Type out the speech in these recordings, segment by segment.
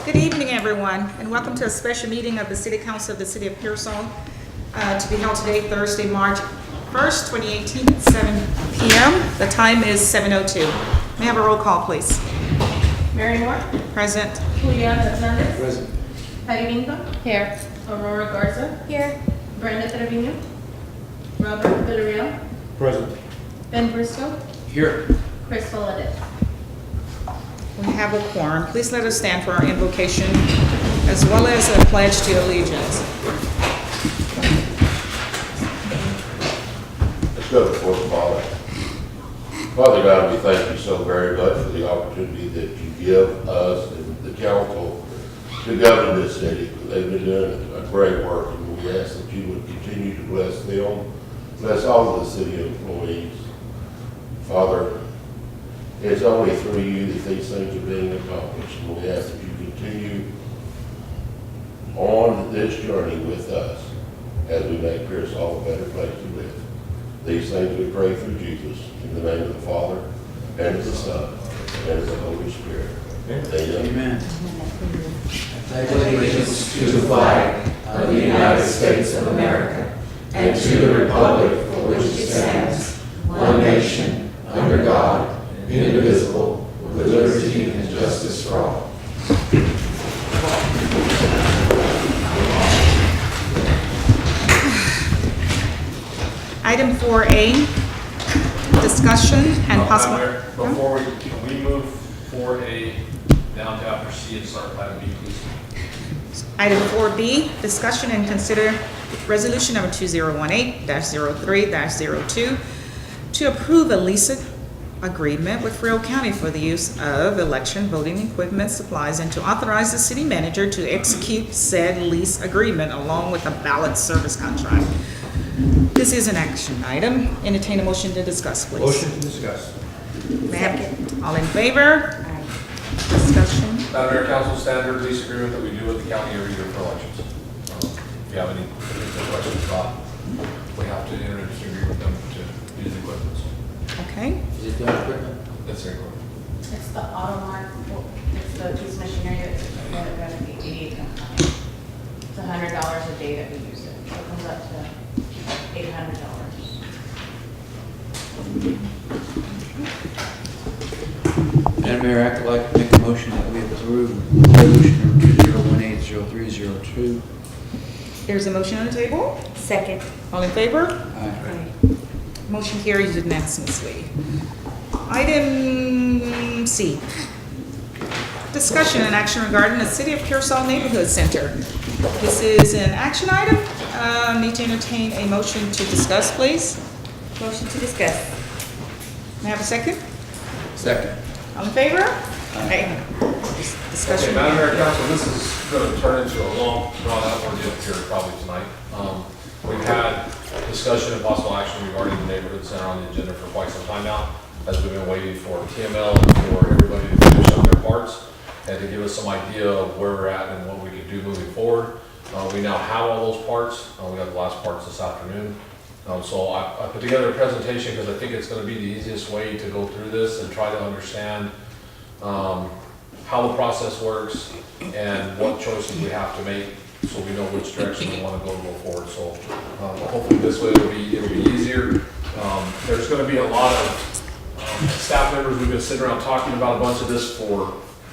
Good evening, everyone, and welcome to a special meeting of the City Council of the City of Pearsall to be held today, Thursday, March 1st, 2018, at 7 p.m. The time is 7:02. May I have a roll call, please? Mary Moore. Present. Juliana Hernandez. Present. Patty Vinca. Here. Aurora Garza. Here. Brenda Trevino. Robert Villarreal. Present. Ben Briscoe. Here. Crystal Adet. We have a quorum. Please let us stand for our invocation as well as a pledge to allegiance. Let's go before the Father. Father God, we thank you so very much for the opportunity that you give us and the council to govern this city. They've been doing a great work, and we ask that you would continue to bless them, bless all of the city employees. Father, it's only through you that these things are being accomplished, and we ask that you continue on this journey with us as we make Pearsall a better place to live. These things we pray through Jesus, in the name of the Father, and of the Son, and of the Holy Spirit. Amen. Amen. I pledge allegiance to the flag of the United States of America and to the republic for which it stands, one nation, under God, indivisible, with liberty and justice for all. Item 4A, discussion and possible. Mayor, before can we move 4A down to after C and start with item B, please? Item 4B, discussion and consider resolution number 2018-03-02 to approve a lease agreement with Friel County for the use of election voting equipment supplies and to authorize the city manager to execute said lease agreement along with a ballot service contract. This is an action item. Entertain a motion to discuss, please. Motion to discuss. Ma'am, all in favor? Discussion. Madam Mayor, council standard lease agreement that we do with the county every year for elections. If you have any particular questions about, we have to enter into agreement with them to use the equipment. Okay. Is it done equipment? That's their equipment. It's the Automark. It's the piece of machinery that's going to be 88. It's $100 a day that we use it. So it comes up to $800. Madam Mayor, I'd like to make a motion that we approve resolution number 2018-0302. There's a motion on the table. Second. All in favor? Aye. Motion carries unanimously. Item C, discussion and action regarding the City of Pearsall Neighborhood Center. This is an action item. Need to entertain a motion to discuss, please. Motion to discuss. May I have a second? Second. All in favor? Okay. Discussion. Okay, Madam Mayor, council, this is going to turn into a long, drawn-out ordeal here probably tonight. We've had discussion and possible action regarding the neighborhood center on the agenda for quite some time now, as we've been waiting for TML and for everybody to finish up their parts and to give us some idea of where we're at and what we can do moving forward. We now have all those parts. We got the last parts this afternoon. So I put together a presentation because I think it's going to be the easiest way to go through this and try to understand how the process works and what choices we have to make so we know which direction we want to go forward. So hopefully this way it'll be easier. There's going to be a lot of staff members. We've been sitting around talking about a bunch of this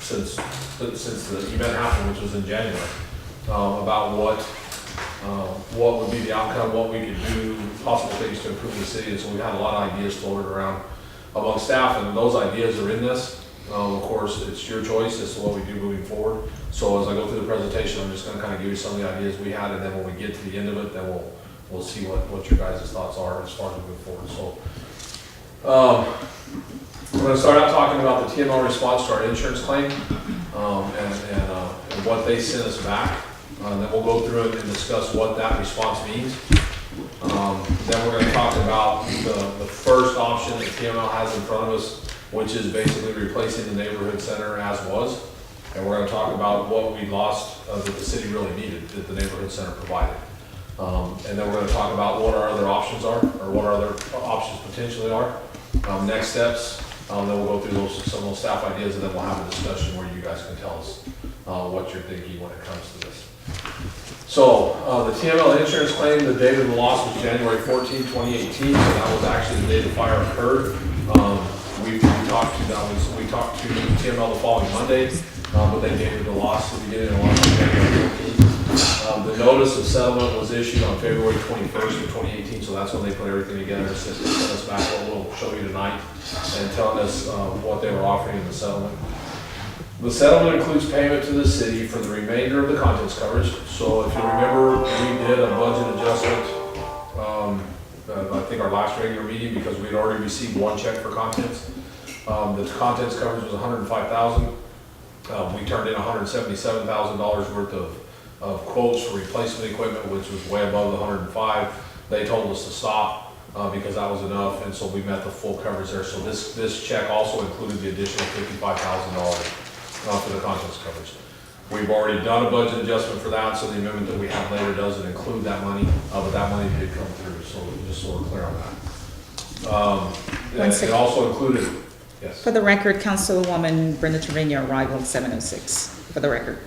since the event happened, which was in January, about what would be the outcome, what we could do, possible things to improve the city. And so we had a lot of ideas floated around among staff, and those ideas are in this. Of course, it's your choice as to what we do moving forward. So as I go through the presentation, I'm just going to kind of give you some of the ideas we had, and then when we get to the end of it, then we'll see what your guys' thoughts are as far as we move forward. So we're going to start out talking about the TML response to our insurance claim and what they sent us back. Then we'll go through it and discuss what that response means. Then we're going to talk about the first option that TML has in front of us, which is basically replacing the neighborhood center as was. And we're going to talk about what we lost that the city really needed, that the neighborhood center provided. And then we're going to talk about what our other options are, or what our other options potentially are. Next steps, then we'll go through some of those staff ideas, and then we'll have a discussion where you guys can tell us what you're thinking when it comes to this. So, the TML insurance claim, the date of the loss was January 14, 2018, so that was actually the day the fire occurred. We talked to TML the following Monday, but they dated the loss at the beginning of the loss on January 14. The notice of settlement was issued on February 21st of 2018, so that's when they put everything together and sent us back what we'll show you tonight and telling us what they were offering in the settlement. The settlement includes payment to the city for the remainder of the contents coverage. So if you remember, we did a budget adjustment, I think our last regular meeting, because we had already received one check for contents. The contents coverage was $105,000. We turned in $177,000 worth of quotes for replacement equipment, which was way above the 105. They told us to stop because that was enough, and so we met the full coverage there. So this check also included the additional $55,000 for the contents coverage. We've already done a budget adjustment for that, so the amendment that we have later doesn't include that money, but that money did come through, so just so we're clear on that. It also included, yes. For the record, Councilwoman Brenda Trevino, arrival 7:06, for the record.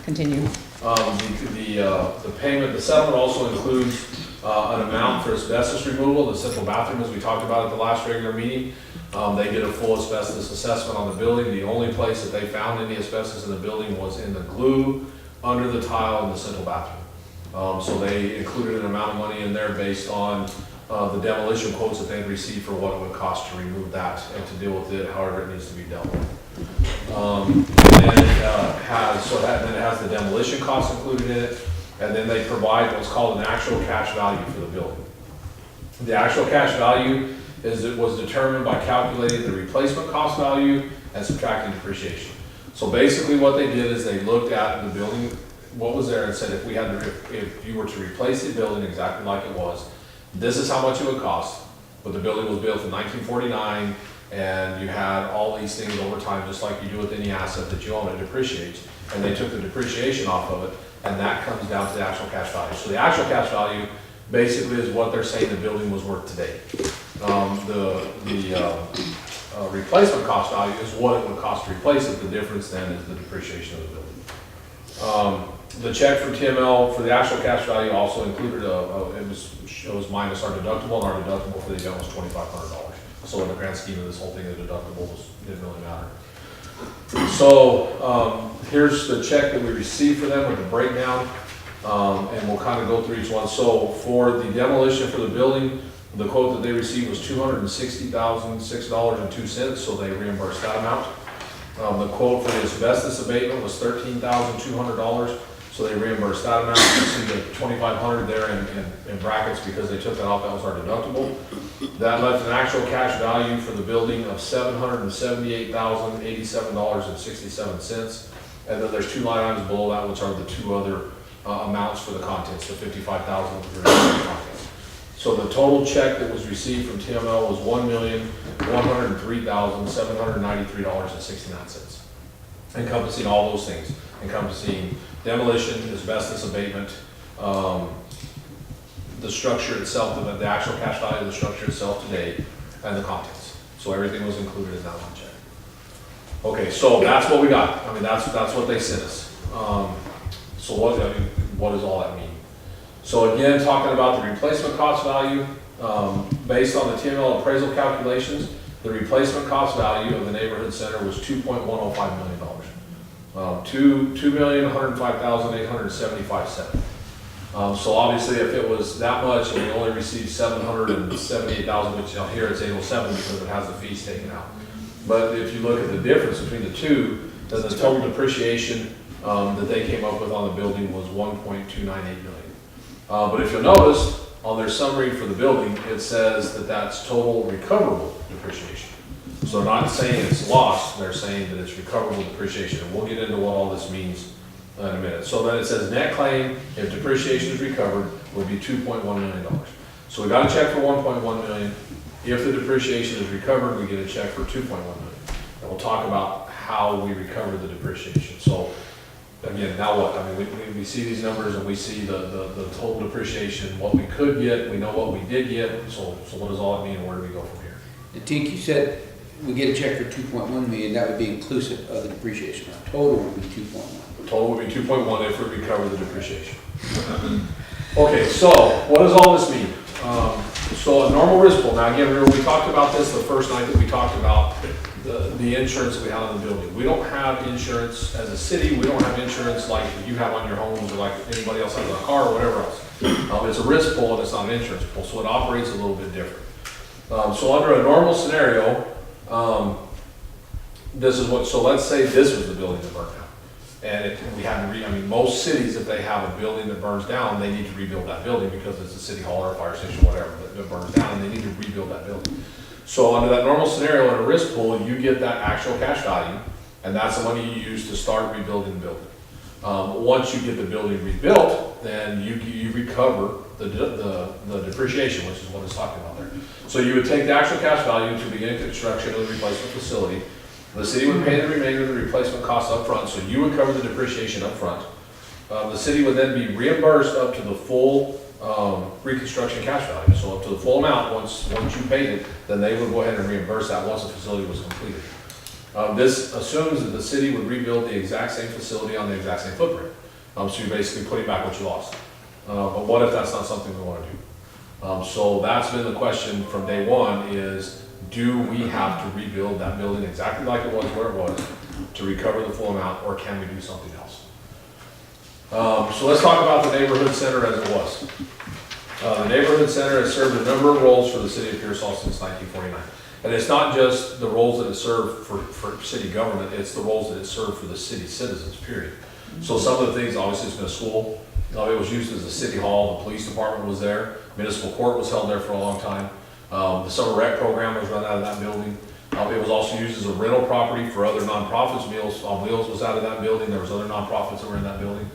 Continue. The payment, the settlement also includes an amount for asbestos removal, the central bathroom, as we talked about at the last regular meeting. They did a full asbestos assessment on the building. The only place that they found any asbestos in the building was in the glue under the tile in the central bathroom. So they included an amount of money in there based on the demolition quotes that they had received for what it would cost to remove that and to deal with it, however it needs to be dealt with. And then it has the demolition costs included in it, and then they provide what's called an actual cash value for the building. The actual cash value was determined by calculating the replacement cost value and subtracting depreciation. So basically what they did is they looked at the building, what was there, and said if you were to replace the building exactly like it was, this is how much it would cost. But the building was built in 1949, and you had all these things over time, just like you do with any asset that you own, it depreciates. And they took the depreciation off of it, and that comes down to the actual cash value. So the actual cash value basically is what they're saying the building was worth today. The replacement cost value is what it would cost to replace it. The difference then is the depreciation of the building. The check from TML for the actual cash value also included it was minus our deductible, and our deductible for the event was $2,500. So in the grand scheme of this whole thing, the deductible didn't really matter. So here's the check that we received for them with the breakdown, and we'll kind of go through each one. So for the demolition for the building, the quote that they received was $260,006.02, so they reimbursed that amount. The quote for the asbestos abatement was $13,200, so they reimbursed that amount. You see the $2,500 there in brackets because they took that off, that was our deductible. That left an actual cash value for the building of $778,087.67. And then there's two line items below that, which are the two other amounts for the contents, the $55,000 for the contents. So the total check that was received from TML was $1,103,793.69, encompassing all those things, encompassing demolition, asbestos abatement, the structure itself, the actual cash value of the structure itself today, and the contents. So everything was included in that one check. Okay, so that's what we got. I mean, that's what they sent us. So what does all that mean? So again, talking about the replacement cost value, based on the TML appraisal calculations, the replacement cost value of the neighborhood center was $2.105 million. $2,105,875. So obviously, if it was that much and we only received $778,000, which here it's 807 because it has the fees taken out. But if you look at the difference between the two, then the total depreciation that they came up with on the building was $1.298 million. But if you'll notice, on their summary for the building, it says that that's total recoverable depreciation. So they're not saying it's lost, they're saying that it's recoverable depreciation. And we'll get into what all this means in a minute. So then it says net claim, if depreciation is recovered, would be $2.1 million. So we got a check for $1.1 million. If the depreciation is recovered, we get a check for $2.1 million. And we'll talk about how we recover the depreciation. So again, now what? I mean, we see these numbers and we see the total depreciation, what we could get, we know what we did get. So what does all that mean and where do we go from here? Tink, you said we get a check for $2.1 million, that would be inclusive of the depreciation. Total would be 2.1. total would be 2.1 if we recover the depreciation. Okay, so what does all this mean? So a normal risk pool, now again, remember we talked about this the first night that we talked about the insurance that we have on the building. We don't have insurance as a city, we don't have insurance like you have on your homes or like anybody else has on a car or whatever else. It's a risk pool and it's not an insurance pool, so it operates a little bit different. So under a normal scenario, this is what, so let's say this was the building that burned down. And we had to I mean, most cities, if they have a building that burns down, they need to rebuild that building because it's a city hall or a fire station, whatever, that burns down, and they need to rebuild that building. So under that normal scenario in a risk pool, you get that actual cash value, and that's the money you use to start rebuilding the building. Once you get the building rebuilt, then you recover the depreciation, which is what it's talking about there. So you would take the actual cash value to begin construction of the replacement facility. The city would pay the remainder of the replacement costs up front, so you would cover the depreciation up front. The city would then be reimbursed up to the full reconstruction cash value, so up to the full amount. Once you paid it, then they would go ahead and reimburse that once the facility was completed. This assumes that the city would rebuild the exact same facility on the exact same footprint. So you're basically putting back what you lost. But what if that's not something we want to do? So that's been the question from day one is, do we have to rebuild that building exactly like it was where it was to recover the full amount, or can we do something else? So let's talk about the neighborhood center as it was. The neighborhood center has served a number of roles for the city of Pearsall since 1949. And it's not just the roles that it served for city government, it's the roles that it served for the city citizens, period. So some of the things, obviously it's been a school, it was used as a city hall, the police department was there, municipal court was held there for a long time. The summer rec program was run out of that building. It was also used as a rental property for other nonprofits. Meals on Wheels was out of that building. There was other nonprofits that were in that building.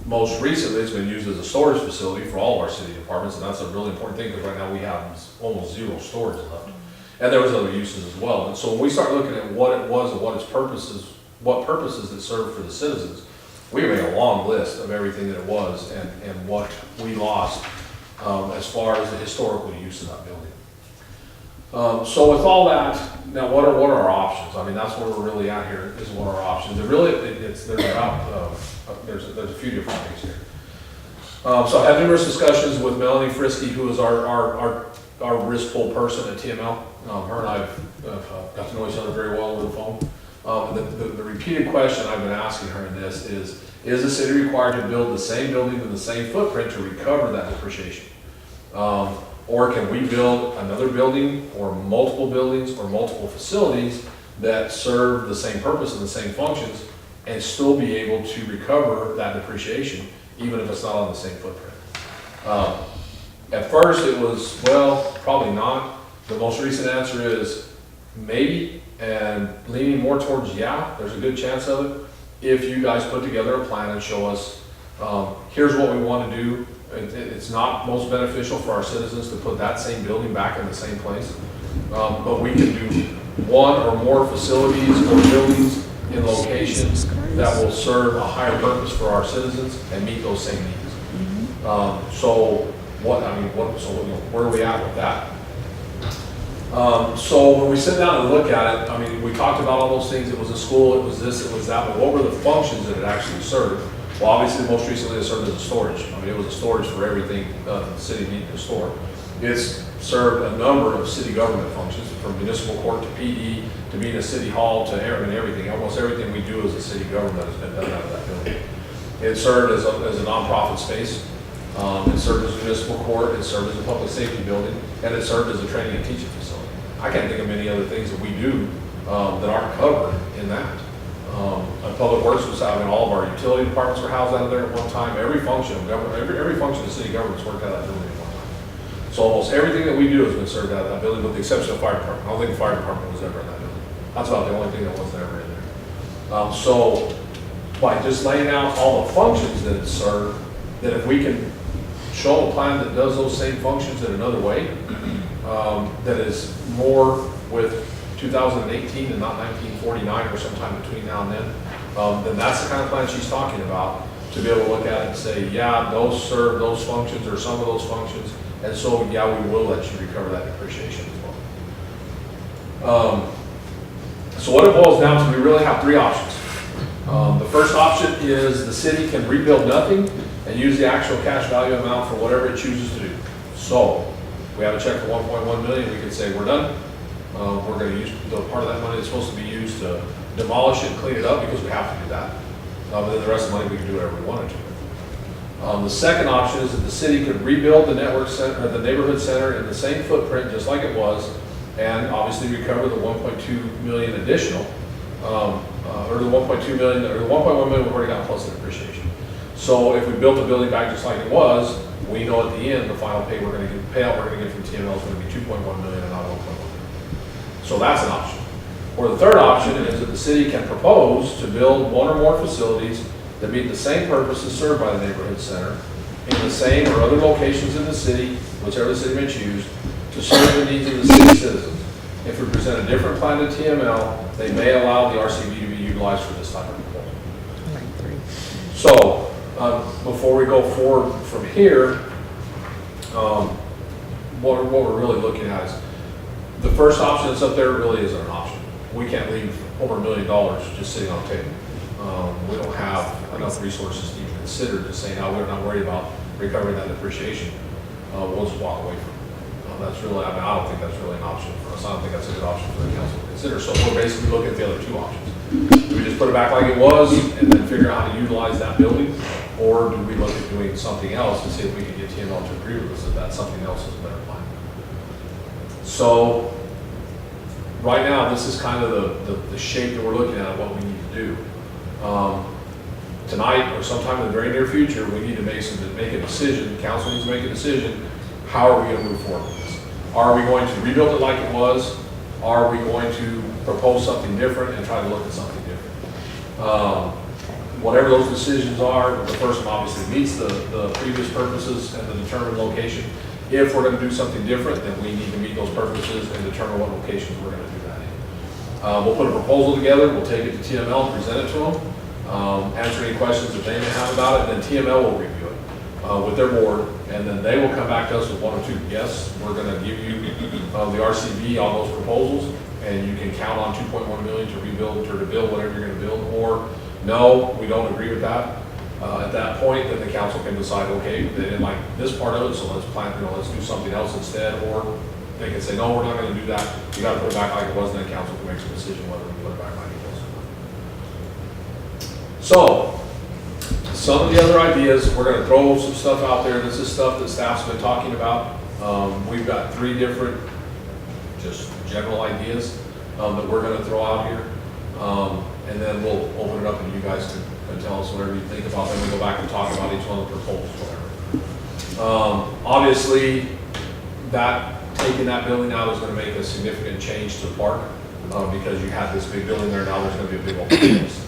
Most recently, it's been used as a storage facility for all of our city departments, and that's a really important thing because right now we have almost zero storage left. And there was other uses as well. And so when we start looking at what it was and what purposes it served for the citizens, we made a long list of everything that it was and what we lost as far as the historical use of that building. So with all that, now what are our options? I mean, that's where we're really at here, is what are our options. There's a few different things here. So I had numerous discussions with Melanie Frisky, who is our risk pool person at TML. Her and I have got to know each other very well over the phone. The repeated question I've been asking her in this is the city required to build the same building with the same footprint to recover that depreciation? Or can we build another building or multiple buildings or multiple facilities that serve the same purpose and the same functions and still be able to recover that depreciation even if it's not on the same footprint? At first it was, well, probably not. The most recent answer is maybe, and leaning more towards yeah, there's a good chance of it. If you guys put together a plan and show us, here's what we want to do. It's not most beneficial for our citizens to put that same building back in the same place. But we can do one or more facilities or buildings in locations that will serve a higher purpose for our citizens and meet those same needs. Where are we at with that? So when we sit down and look at it, I mean, we talked about all those things. It was a school, it was this, it was that, but what were the functions that it actually served? Well, obviously, most recently it served as a storage. I mean, it was a storage for everything the city needed to store. It's served a number of city government functions, from municipal court to PD, to being a city hall, to everything. Almost everything we do as a city government has been done out of that building. It served as a nonprofit space. It served as a municipal court. It served as a public safety building, and it served as a training and teaching facility. I can't think of many other things that we do that aren't covered in that. Public Works was having all of our utility departments were housed out of there at one time. Every function of government, every function of city government's worked out of that building at one time. So almost everything that we do has been served out of that building, with the exception of fire department. I don't think the fire department was ever in that building. That's about the only thing that wasn't ever in there. So by just laying out all the functions that it served, that if we can show a plan that does those same functions in another way, that is more with 2018 and not 1949 or sometime between now and then that's the kind of plan she's talking about, to be able to look at it and say, yeah, those serve those functions or some of those functions, and so yeah, we will let you recover that depreciation as well. So what it boils down to, we really have three options. The first option is the city can rebuild nothing and use the actual cash value amount for whatever it chooses to do. So, we have a check for 1.1 million, we could say we're done. We're gonna use, the part of that money is supposed to be used to demolish it and clean it up because we have to do that. But then the rest of the money, we can do whatever we wanted to. The second option is that the city could rebuild the network center, or the neighborhood center in the same footprint, just like it was, and obviously recover the 1.2 million additional, or the 1.2 million, or the 1.1 million we've already got plus the depreciation. So if we built the building back just like it was, we know at the end, the final payout we're gonna get from TML is gonna be 2.1 million and not 1.1 million. So that's an option. Or the third option is that the city can propose to build one or more facilities that meet the same purposes served by the neighborhood center in the same or other locations in the city, whichever the city may choose, to serve the needs of the city citizens. If we present a different plan to TML, they may allow the RCV to be utilized for this type of proposal. So, before we go forward from here, what we're really looking at is, the first option that's up there really isn't an option. We can't leave over $1 million just sitting on the table. We don't have enough resources to even consider to say, no, we're not worried about recovering that depreciation. We'll just walk away from it. That's really, I don't think that's really an option for us. I don't think that's a good option for the council to consider. So we're basically looking at the other two options. Do we just put it back like it was and then figure out how to utilize that building? Or do we look at doing something else to see if we can get TML to agree with us that that something else is a better plan? So right now, this is kind of the shape that we're looking at, what we need to do. Tonight or sometime in the very near future, we need to make a decision, the council needs to make a decision, how are we going to move forward with this? Are we going to rebuild it like it was? Are we going to propose something different and try to look at something different? Whatever those decisions are, the first one obviously meets the previous purposes and the determined location. If we're going to do something different, then we need to meet those purposes and determine what locations we're going to do that in. We'll put a proposal together, we'll take it to TML, present it to them, answer any questions that they may have about it, and then TML will review it with their board, and then they will come back to us with one or two. Yes, we're going to give you the RCV on those proposals, and you can count on 2.1 million to rebuild or to build whatever you're going to build, or no, we don't agree with that. At that point, then the council can decide, okay, they didn't like this part of it, so let's let's do something else instead, or they can say, no, we're not going to do that. You got to put it back like it was, and then council can make some decision whether we put it back like it was. So, some of the other ideas, we're going to throw some stuff out there. This is stuff that staff's been talking about. We've got 3 different, just general ideas that we're going to throw out here, and then we'll open it up, and you guys can tell us whatever you think about them. We'll go back and talk about each one of the proposals, whatever. Obviously, taking that building out is going to make a significant change to the park because you had this big building there. Now there's going to be a big open space.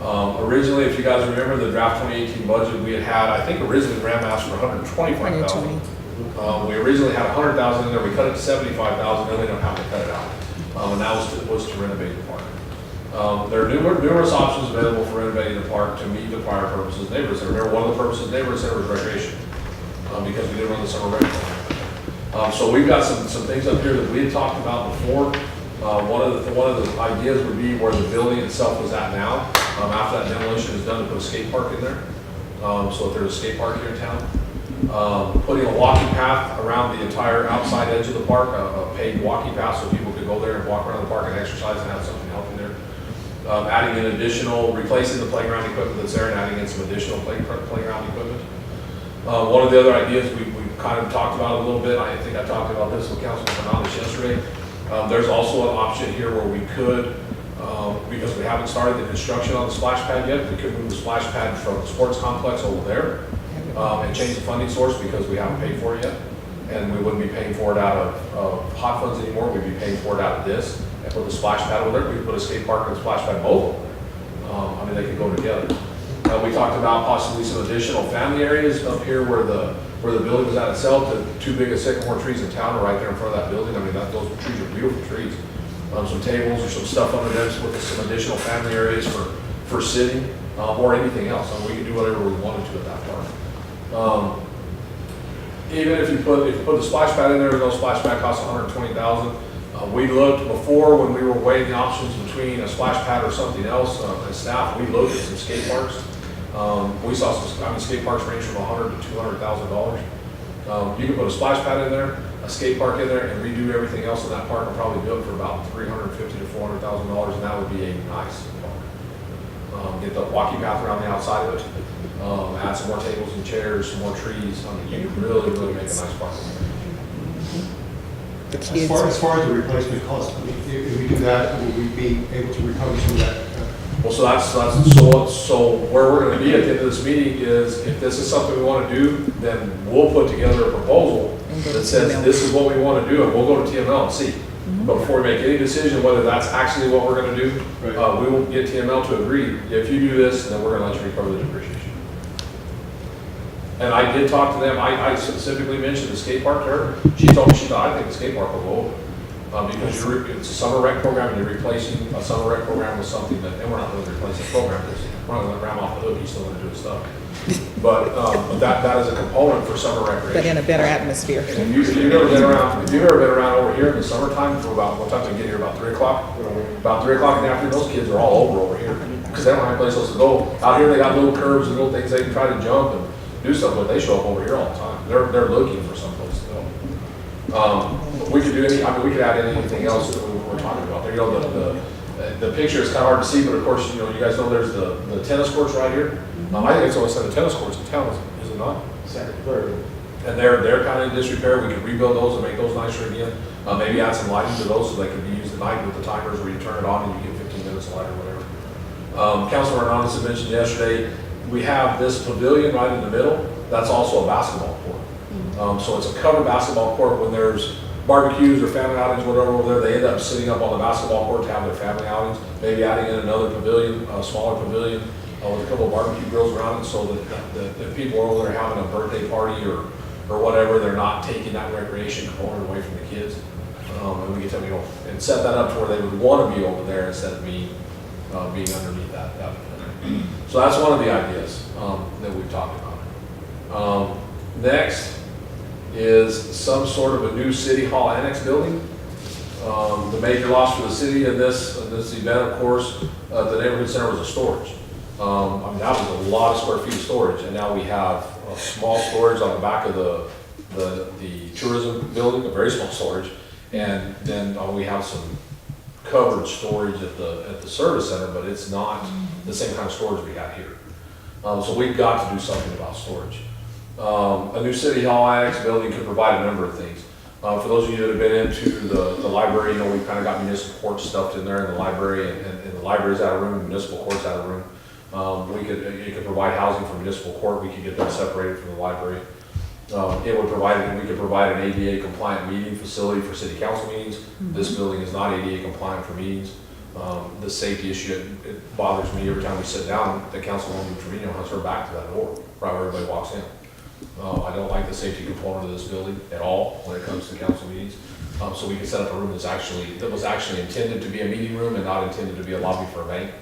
Originally, if you guys remember the draft 2018 budget, we had, I think originally Ram asked for $125,000. We originally had $100,000 in there. We cut it to $75,000, then we don't have to cut it out. And that was to renovate the park. There are numerous options available for renovating the park to meet the prior purposes of neighborhood center. Remember, one of the purposes of neighborhood center was recreation because we did run the summer rec. So we've got some things up here that we had talked about before. One of the ideas would be where the building itself is at now. After that demolition is done, to put a skate park in there. So if there's a skate park here in town, putting a walking path around the entire outside edge of the park, a paved walking path so people could go there and walk around the park and exercise and have something helping there. Adding in replacing the playground equipment that's there and adding in some additional playground equipment. One of the other ideas we kind of talked about a little bit, I think I talked about this with Councilman Fernandez yesterday. There's also an option here where we could, because we haven't started the construction on the splash pad yet, we could move the splash pad from the sports complex over there and change the funding source because we haven't paid for it yet. And we wouldn't be paying for it out of hot funds anymore, we'd be paying for it out of this. And put the splash pad over there, we could put a skate park and a splash pad both over there. I mean, they could go together. We talked about possibly some additional family areas up here where the building was at itself. The 2 biggest sycamore trees in town are right there in front of that building. I mean, those trees are beautiful trees. Some tables or some stuff under them with some additional family areas for sitting or anything else. I mean, we could do whatever we wanted to at that park. Even if you put the splash pad in there, the splash pad costs $120,000. We looked before, when we were weighing the options between a splash pad or something else, as staff, we looked at some skate parks. We saw some, skate parks range from $100,000 to $200,000. You can put a splash pad in there, a skate park in there, and redo everything else in that park, and probably do it for about $350,000 to $400,000, and that would be a nice park. Get the walking path around the outside of it, add some more tables and chairs, some more trees. You could really make a nice park. The As kids. far as the replacement cost, I mean, if we do that, will we be able to recover some of that? Well, so where we're gonna be at the end of this meeting is, if this is something we wanna do, then we'll put together a proposal that says this is what we wanna do, and we'll go to TML and see. But before we make any decision whether that's actually what we're gonna do, Right. we will get TML to agree, if you do this, then we're gonna let you recover the depreciation. And I did talk to them, I specifically mentioned the skate park to her. She told me she thought, I think the skate park will go over. Because it's a summer rec program, and you're replacing a summer rec program with something that, and we're not really replacing the program, because we're not gonna ram off the hook, he's still gonna do his stuff. But that is a component for summer recreation. But in a better atmosphere. And if you've ever been around over here in the summertime for about, what time do they get here, about 3 o'clock? About 3 o'clock in the afternoon, those kids are all over here, because they don't have any place else to go. Out here, they got little curves and little things they can try to jump and do stuff, but they show up over here all the time. They're looking for someplace to go. We could do we could add anything else that we were talking about there. You know, the picture is kind of hard to see, but of course, you guys know there's the tennis courts right here. I think it's only 7 tennis courts in town, is it not? Second, third. And they're kind of in disrepair. We could rebuild those and make those nicer again. Maybe add some lighting to those so they can be used at night with the timers where you turn it on and you get 15 minutes of light or whatever. Councilor Hernandez had mentioned yesterday, we have this pavilion right in the middle. That's also a basketball court. So it's a covered basketball court. When there's barbecues or family outings, whatever over there, they end up sitting up on the basketball court to have their family outings. Maybe adding in another pavilion, a smaller pavilion with a couple of barbecue grills around it, so that if people are over there having a birthday party or whatever, they're not taking that recreation component away from the kids. And we get them, and set that up to where they would want to be over there instead of being underneath that. So that's one of the ideas that we've talked about. Next is some sort of a new city hall annex building. The major loss for the city in this event, of course, the neighborhood center was a storage. That was a lot of square feet of storage, and now we have a small storage on the back of the tourism building, a very small storage, and then we have some covered storage at the service center, but it's not the same kind of storage we got here. So we've got to do something about storage. A new city hall annex building could provide a number of things. For those of you that have been into the library, we've kind of got municipal court stuffed in there in the library, and the library's out of room, municipal court's out of room. It could provide housing for municipal court. We could get them separated from the library. We could provide an ADA compliant meeting facility for city council meetings. This building is not ADA compliant for meetings. The safety issue, it bothers me every time we sit down. The councilwoman Trevino has her back to that door right where everybody walks in. I don't like the safety component of this building at all when it comes to council meetings. So we can set up a room that was actually intended to be a meeting room and not intended to be a lobby for a bank.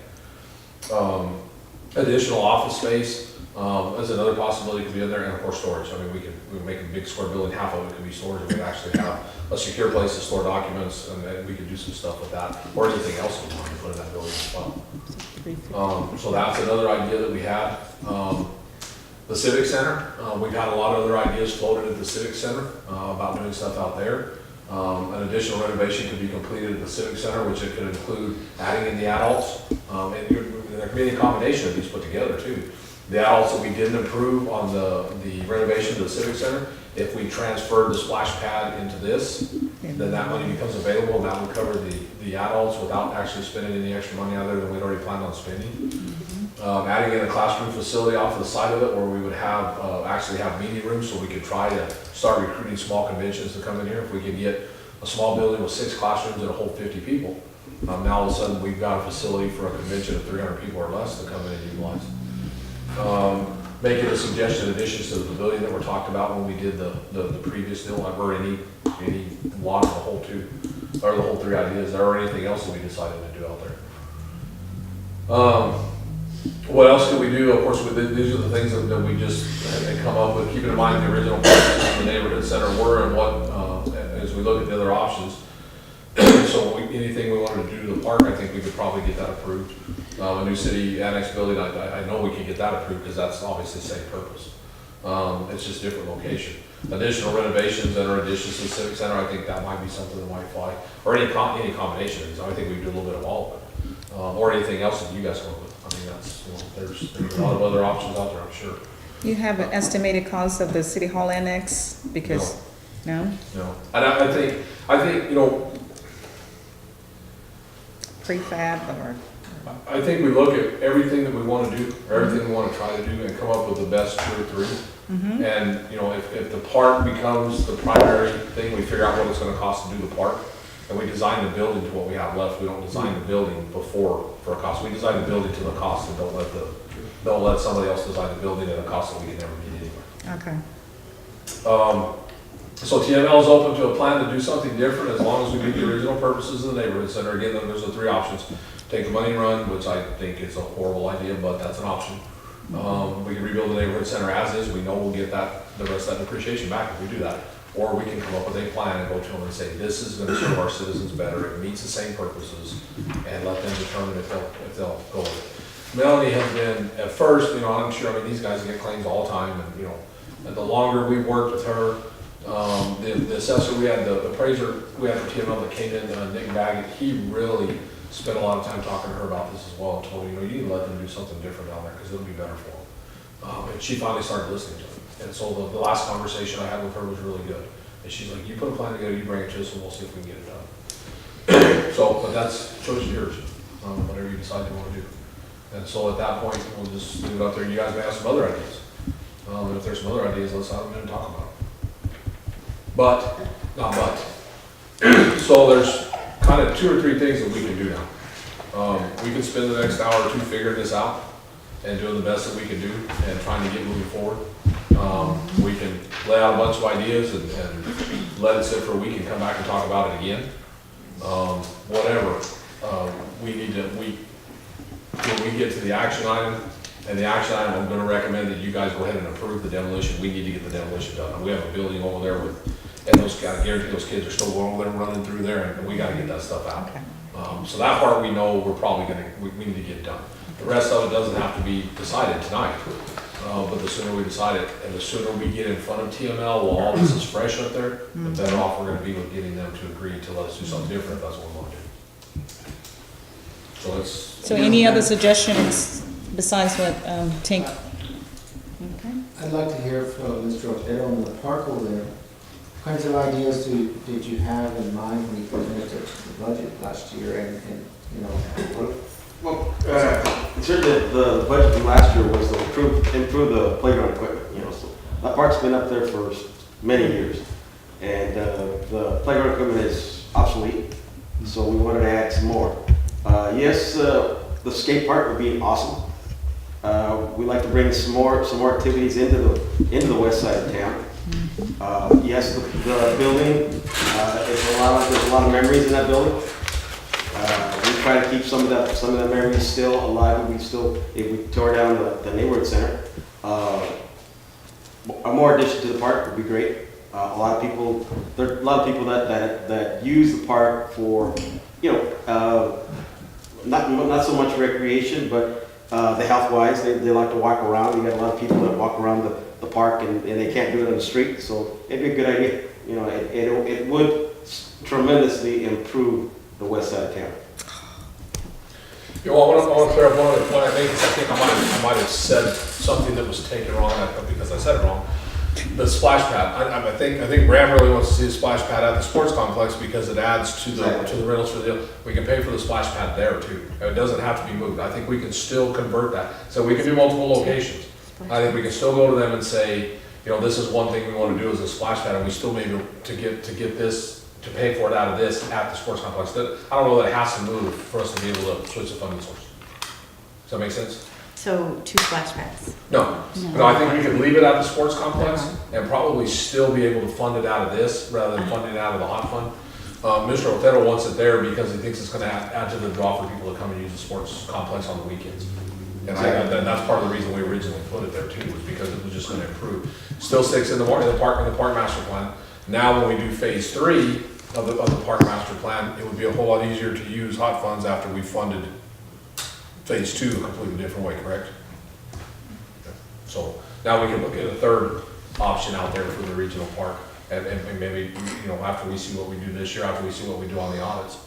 Additional office space is another possibility, could be in there, and of course storage. We could make a big square building, half of it could be storage, and we'd actually have a secure place to store documents, and then we could do some stuff with that, or anything else we want to put in that building as well. So that's another idea that we had. The Civic Center, we've had a lot of other ideas floated at the Civic Center about doing stuff out there. An additional renovation could be completed at the Civic Center, which it could include adding in the adults, and there could be a combination of these put together too. The adults that we didn't approve on the renovation of the Civic Center, if we transferred the splash pad into this, then that money becomes available, and that would cover the adults without actually spending any extra money out there than we'd already planned on spending. Adding in a classroom facility off to the side of it where we would have actually have meeting rooms, so we could try to start recruiting small conventions to come in here. If we could get a small building with 6 classrooms that'll hold 50 people, now all of a sudden we've got a facility for a convention of 300 people or less to come in and utilize. Making the suggested additions to the pavilion that were talked about when we did the previous deal, or any one of the whole 2, or the whole 3 ideas, or anything else that we decided to do out there. What else could we do? Of course, these are the things that we just had come up with, keeping in mind the original plans of the neighborhood center were, and what, as we look at the other options, So anything we wanted to do to the park, I think we could probably get that approved. A new city annex building, I know we could get that approved because that's obviously the same purpose. It's just different location. Additional renovations and or additions to the civic center, I think that might be something that might fly. Or any combination of these. I think we could do a little bit of all of it. Or anything else that you guys come up with. I mean, that's, there's a lot of other options out there, I'm sure. You have an estimated cost of the city hall annex? Because, no? No. And I think, Prefab or? I think we look at everything that we want to do, or everything we want to try to do, and come up with the best 2 or 3. And, if the park becomes the primary thing, we figure out what it's gonna cost to do the park. And we design the building to what we have left. We don't design the building for a cost. We design the building to the cost and don't let somebody else design the building at a cost that we can never meet anyway. Okay. So TML is open to a plan to do something different as long as we meet the original purposes of the neighborhood center. Again, there's the 3 options. Take the money and run, which I think is a horrible idea, but that's an option. We can rebuild the neighborhood center as is. We know we'll get the rest of that depreciation back if we do that. Or we can come up with a plan and go to them and say, this is gonna serve our citizens better, it meets the same purposes, and let them determine if they'll go with it. Melanie has been, at first, I'm sure, these guys get claims all the time, and the longer we've worked with her, the assessor we had, the appraiser we had for TML that came in, Nick Baggett, he really spent a lot of time talking to her about this as well, and told her, you need to let them do something different down there, because it'll be better for them. And she finally started listening to them. And so the last conversation I had with her was really good. And she's like, you put a plan together, you bring it to us, and we'll see if we can get it done. But that's choice of yours, whatever you decide you want to do. And so at that point, we'll just leave it up there. You guys may have some other ideas. And if there's some other ideas, let's have them in and talk about it. So there's kind of 2 or 3 things that we can do now. We can spend the next hour or 2 figuring this out and doing the best that we can do and trying to get moving forward. We can lay out a bunch of ideas and let it sit for a week and come back and talk about it again. Whatever. When we get to the action item, and the action item, I'm gonna recommend that you guys go ahead and approve the demolition. We need to get the demolition done. We have a building over there and those guys, I guarantee those kids are still going over there running through there, and we gotta get that stuff out. Okay. So that part we know we're probably we need to get done. The rest of it doesn't have to be decided tonight, but the sooner we decide it, and the sooner we get in front of TML while all this is fresh up there, the better off we're gonna be with getting them to agree to let us do something different if that's what we want to do. So any other suggestions besides what, Tink? Okay. I'd like to hear from Mr. Otero on the park over there. What kinds of ideas did you have in mind when you presented the budget last year and Well, certainly the budget from last year was to improve the playground equipment, so that park's been up there for many years. And the playground equipment is obsolete, so we wanted to add some more. Yes, the skate park would be awesome. We'd like to bring some more activities into the west side of town. Yes, the building, there's a lot of memories in that building. We try to keep some of the memories still alive. If we tore down the neighborhood center, a more addition to the park would be great. There are a lot of people that use the park for, not so much recreation, but the health-wise, they like to walk around. You got a lot of people that walk around the park and they can't do it on the street, so it'd be a good idea. It would tremendously improve the west side of town. I want to clear up one other point I made, because I think I might have said something that was taken wrong, because I said it wrong. The splash pad, I think Graham really wants to see the splash pad at the sports complex because it adds to the rentals for the deal. We can pay for the splash pad there too. It doesn't have to be moved. I think we can still convert that. So we can do multiple locations. I think we can still go to them and say, this is one thing we want to do as a splash pad, and we still may be able to get this, to pay for it out of this at the sports complex. I don't know that it has to move for us to be able to switch the funding source. Does that make sense? So 2 splash pads. No, I think we could leave it at the sports complex and probably still be able to fund it out of this rather than funding it out of the hot fund. Mr. Otero wants it there because he thinks it's gonna add to the draw for people to come and use the sports complex on the weekends. And that's part of the reason we originally put it there too, was because it was just gonna improve. Still sticks in the park master plan. Now when we do phase 3, of the park master plan, it would be a whole lot easier to use hot funds after we funded phase two a completely different way, correct? So now we can look at a third option out there for the regional park, and maybe, you know, after we see what we do this year, after we see what we do on the audits,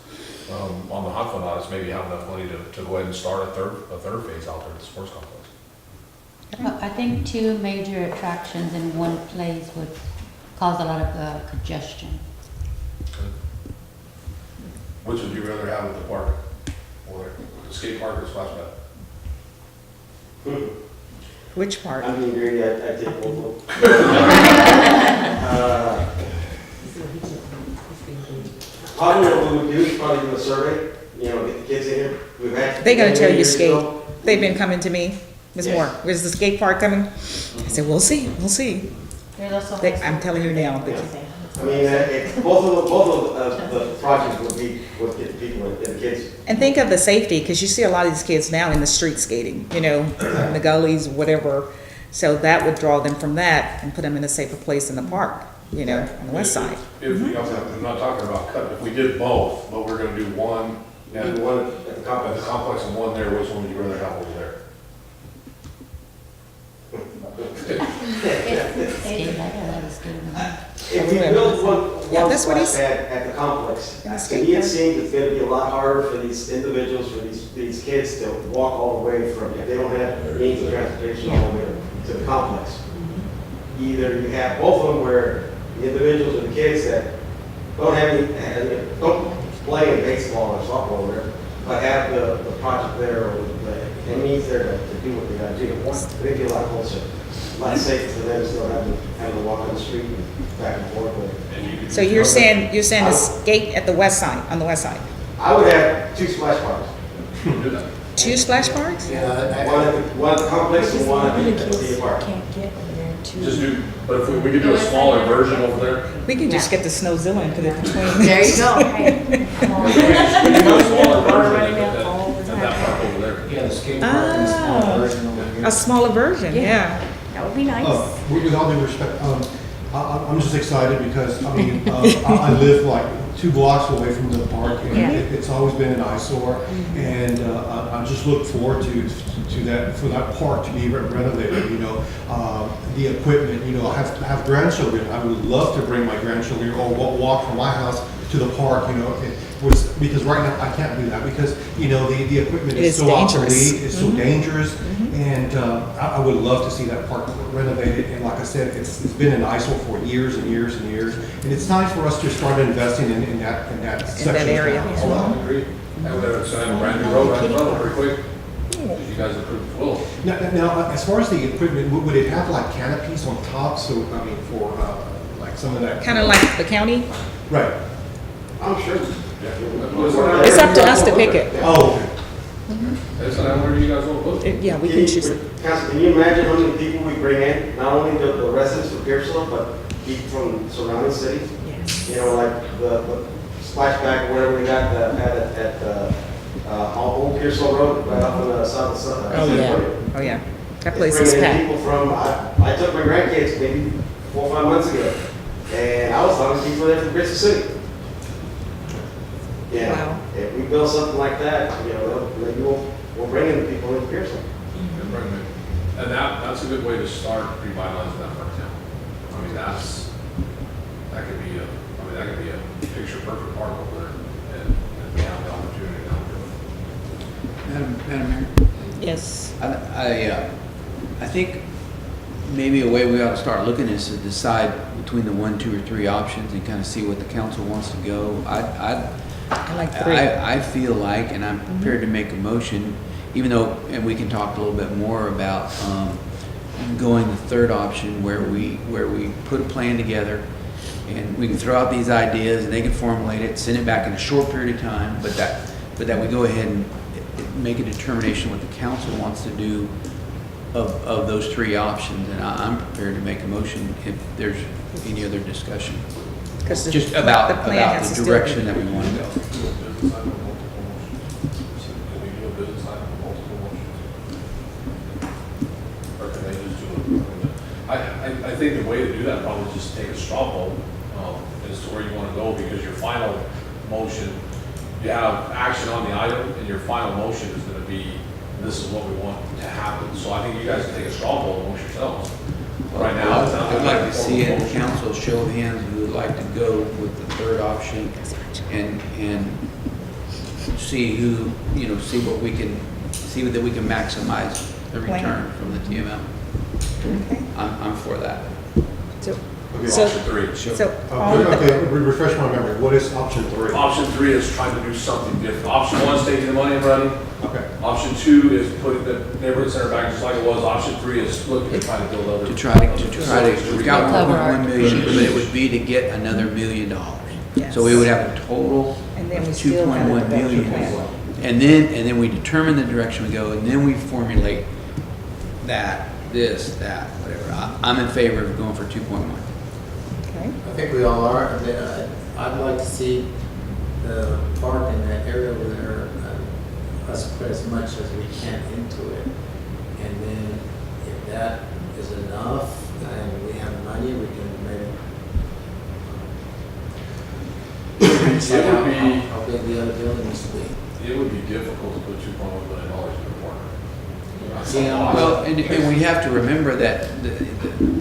on the hot fund audits, maybe have enough money to go ahead and start a third phase out there at the sports complex. Well, I think two major attractions in one place would cause a lot of congestion. Which would you rather have at the park, or the skate park or splash pad? Which part? I'm being greedy, I take both of them. Probably what we would do is probably do a survey, you know, get the kids in here. We've had. They're gonna tell you years skate. ago. They've been coming to me, Ms. Yeah. Moore, where's the skate park coming? I said, we'll see, we'll see. There's also. I'm telling you now, the I mean, both of the projects would get the people and the kids. And think of the safety, because you see a lot of these kids now in the street skating, you know, in the gullies, whatever. So that would draw them from that and put them in a safer place in the park, you know, on the west side. If, I'm not talking about cut, if we did both, but we're gonna do one And one at the at the complex. complex and one there, which one would you rather have over there? Skate, I got a lot of skating. If we build Yeah, one that's what splash he's- pad at the complex, In the to skate me it park. seems it's gonna be a lot harder for these individuals, for these kids to walk all the way from, if they don't have means of transportation all the way to the complex. Either you have both of them where the individuals or the kids that don't have any, don't play in baseball or softball or whatever, but have the project there or the means there to do what they gotta do. They'd be a lot closer, a lot safer for them, still having to walk on the street and back and forth. So you're saying the skate at the west side, on the west side? I would have 2 splash parks. Do that. 2 splash parks? One at the complex and one at the park. Just do, but if we could do a smaller version over there. We can just get the Snowzilla and put it between. There you go. Hey. We could do a smaller version at that park over there. Yeah, the skate park and the small Ah. version over here. A smaller version, yeah. That would be nice. With all due respect, I'm just excited because, I mean, I live like 2 blocks away from the park, and Yeah. it's always been an eyesore. And I just look forward to that, for that park to be renovated, you know. The equipment, you know, I have grandchildren. I would love to bring my grandchildren or walk from my house to the park, you know. Because right now I can't do that because, you know, the equipment It is is so dangerous. obsolete, it's so dangerous. And I would love to see that park renovated. And like I said, it's been an eyesore for years and years and years. And it's time for us to start investing in that section. area. as well. Agreed. And we're gonna send a brand new road right in front of it pretty quick. If you guys approve the flow. Now, as far as the equipment, would it have like canopies on top? So, I mean, for like some of that. Kind of like the county. Right. I'm sure. It's up to us to pick it. Oh, okay. That's not where you guys want to put it. Yeah, we can choose it. Council, can you imagine how many people we bring in? Not only the residents of Pearsall, but people from surrounding cities? Yes. You know, like the splashback, whatever we got at Old Pearsall Road, right up on the south side. Oh, yeah. Oh, yeah. That place is Bringing in packed. people from, I took my grandkids maybe 4 or 5 months ago, and I was talking to people there from Bristol City. Yeah, Wow. if we build something like that, you know, maybe we'll bring in the people into Pearsall. And that's a good way to start revitalizing that part of town. I mean, that could be a picture perfect park over there, and we have the opportunity now to do it. Madam Mayor, Yes. I think maybe a way we ought to start looking at this is decide between the 1, 2, or 3 options and kind of see what the council wants to go. I like 3. I feel like, and I'm prepared to make a motion, even though, and we can talk a little bit more about going the third option where we put a plan together and we can throw out these ideas and they can formulate it, send it back in a short period of time, but that we go ahead and make a determination what the council wants to do of those 3 options. And I'm prepared to make a motion if there's any other discussion. Because Just about has to the still direction be- that we want to go. Business item with multiple motions. Can we do a business item with multiple motions? Or can they just do it? I think the way to do that probably is just take a straw poll, as to where you want to go, because your final motion, you have action on the item, and your final motion is going to be, this is what we want to happen. So I think you guys can take a straw poll amongst yourselves. Right now, it's not- I'd like to see it, council show of hands who would like to go with the third option and see who, see what we can, see that we can maximize the return from the TML. Okay. I'm for that. So, Okay, so, Option three. so all of the, Okay, refresh my memory, what is option 3? Option three is trying to do something different. Option one is taking the money and running. Okay. Option two is putting the neighborhood center back just like it was. Option three is looking to try to build other. To try to, we've got Cover our 1.1 million, but it would be to get another $1 million. Yes. So we would have a total and then we of still have 2.1 the million. plan. And then we determine the direction we go, and then we formulate that, this, that, whatever. I'm in favor of going for 2.1. Okay. I think we all are. I'd like to see the park in that area over there, us put as much as we can into it. And then if that is enough and we have money, we can maybe It would be, how big the other building needs to be. it would be difficult to put $2.1 million into the park. That's a Yeah. lot. Well, and we have to remember that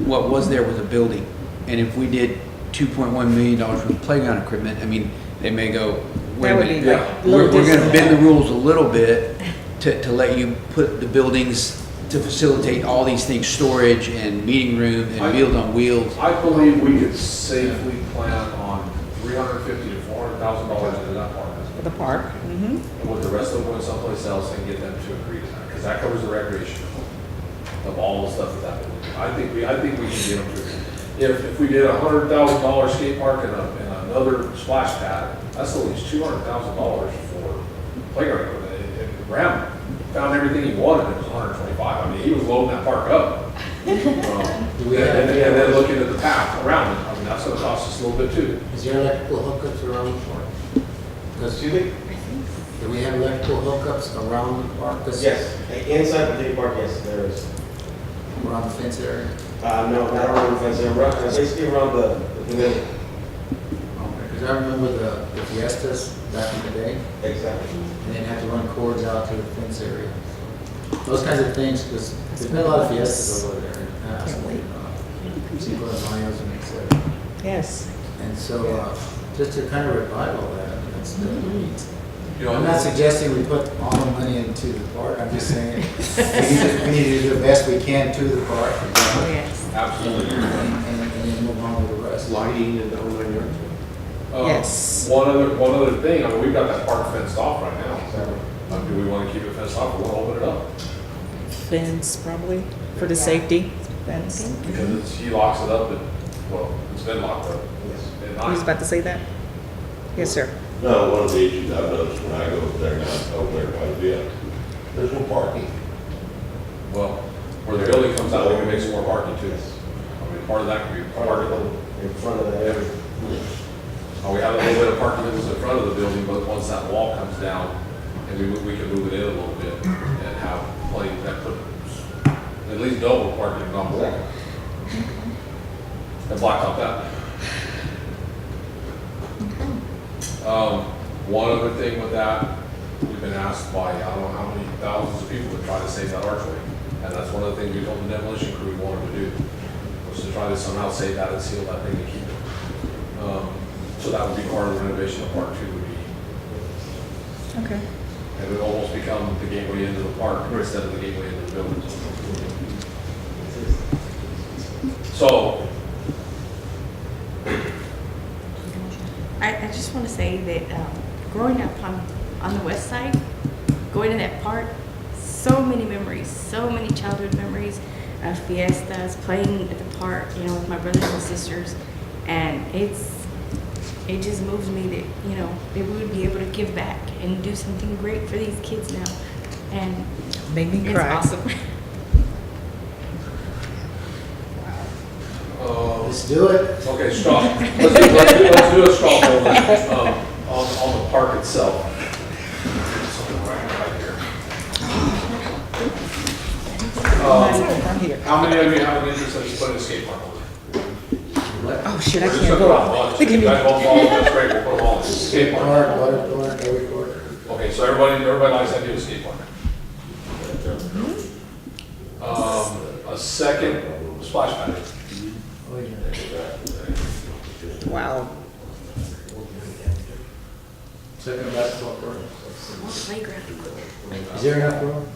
what was there was a building. And if we did $2.1 million worth of playground equipment, I mean, they may go, wait a That would be minute. like Yeah. a little We're gonna bend the different. rules a little bit to let you put the buildings to facilitate all these things, storage and meeting room and Meals on Wheels. I believe we could safely plan on $350,000 to $400,000 into that park. For the park. Mm-hmm. And with the rest of them going someplace else and get them to agree to that, because that covers the recreation of all the stuff that will do. I think we can get them to agree. If we did a $100,000 skate park and another splash pad, that's at least $200,000 for playground equipment. And Graham found everything he wanted, it was 125. I mean, he was loading that park up. Do we have- And then looking at the path around it, I mean, that's gonna cost us a little bit too. Is there electrical hookups around the park? Excuse me? Do we have electrical hookups around the park? 'Cause Yes, inside the theme park, yes, there is. Around the fence area? No, not around the fence, basically around the middle. Because I remember the Fiestas back in the day, Exactly. and they'd have to run cords out to the fence area. Those kinds of things, because there's been a lot of Fiestas over there in the past. Can't wait. Cinco de Mayos and etc. Yes. And so, just to kind of revive all that, that's the You know, I'm not suggesting we put all the money into the park, I'm just saying, we need to do the best we can to the park. Oh, yes. absolutely. And then move on with the rest. Lighting and the whole 9 yards. Yes. One other thing, I mean, we've got that park fenced off right now. Do we want to keep it fenced off or want to open it up? Fence, probably, for the safety. Fence. Because he locks it up and, well, it's been locked up at Who's night. about to say that? Yes, sir. No, one of the issues I've noticed when I go over there now, over there by the vet, there's no parking. Well, where the building comes out, we can make some more parking too. I mean, part of that could be part of it. In front of the area. We have a little bit of parking that was in front of the building, but once that wall comes down, and we can move it in a little bit and have plenty, that put, at least double parking on the wall. And blacktop that. One other thing with that, we've been asked by, I don't know how many thousands of people to try to save that archway. And that's one of the things we told the demolition crew we wanted to do, was to try to somehow save that and seal that thing and keep it. So that would be part of the renovation of Part 2 would be, Okay. it would almost become the gateway into the park instead of the gateway into the building. So, I just want to say that growing up on the west side, going to that park, so many memories, so many childhood memories of fiestas, playing at the park, with my brothers and sisters, and it just moves me that, that we would be able to give back and do something great for these kids now, and Made me it's cry. awesome. Let's do it. okay, straw, let's do a straw poll then, on the park itself. Something right here. From here. How many of you have an interest in putting a skate park over there? What? Oh, Oh, shit, I We're just can't talking about vote. lunch. If you guys both follow, that's great, we'll put them all in. Skate park. Okay, so everybody likes that new skate park. A second splash pad. Wow. Second basketball court. More playground equipment. Is there enough room?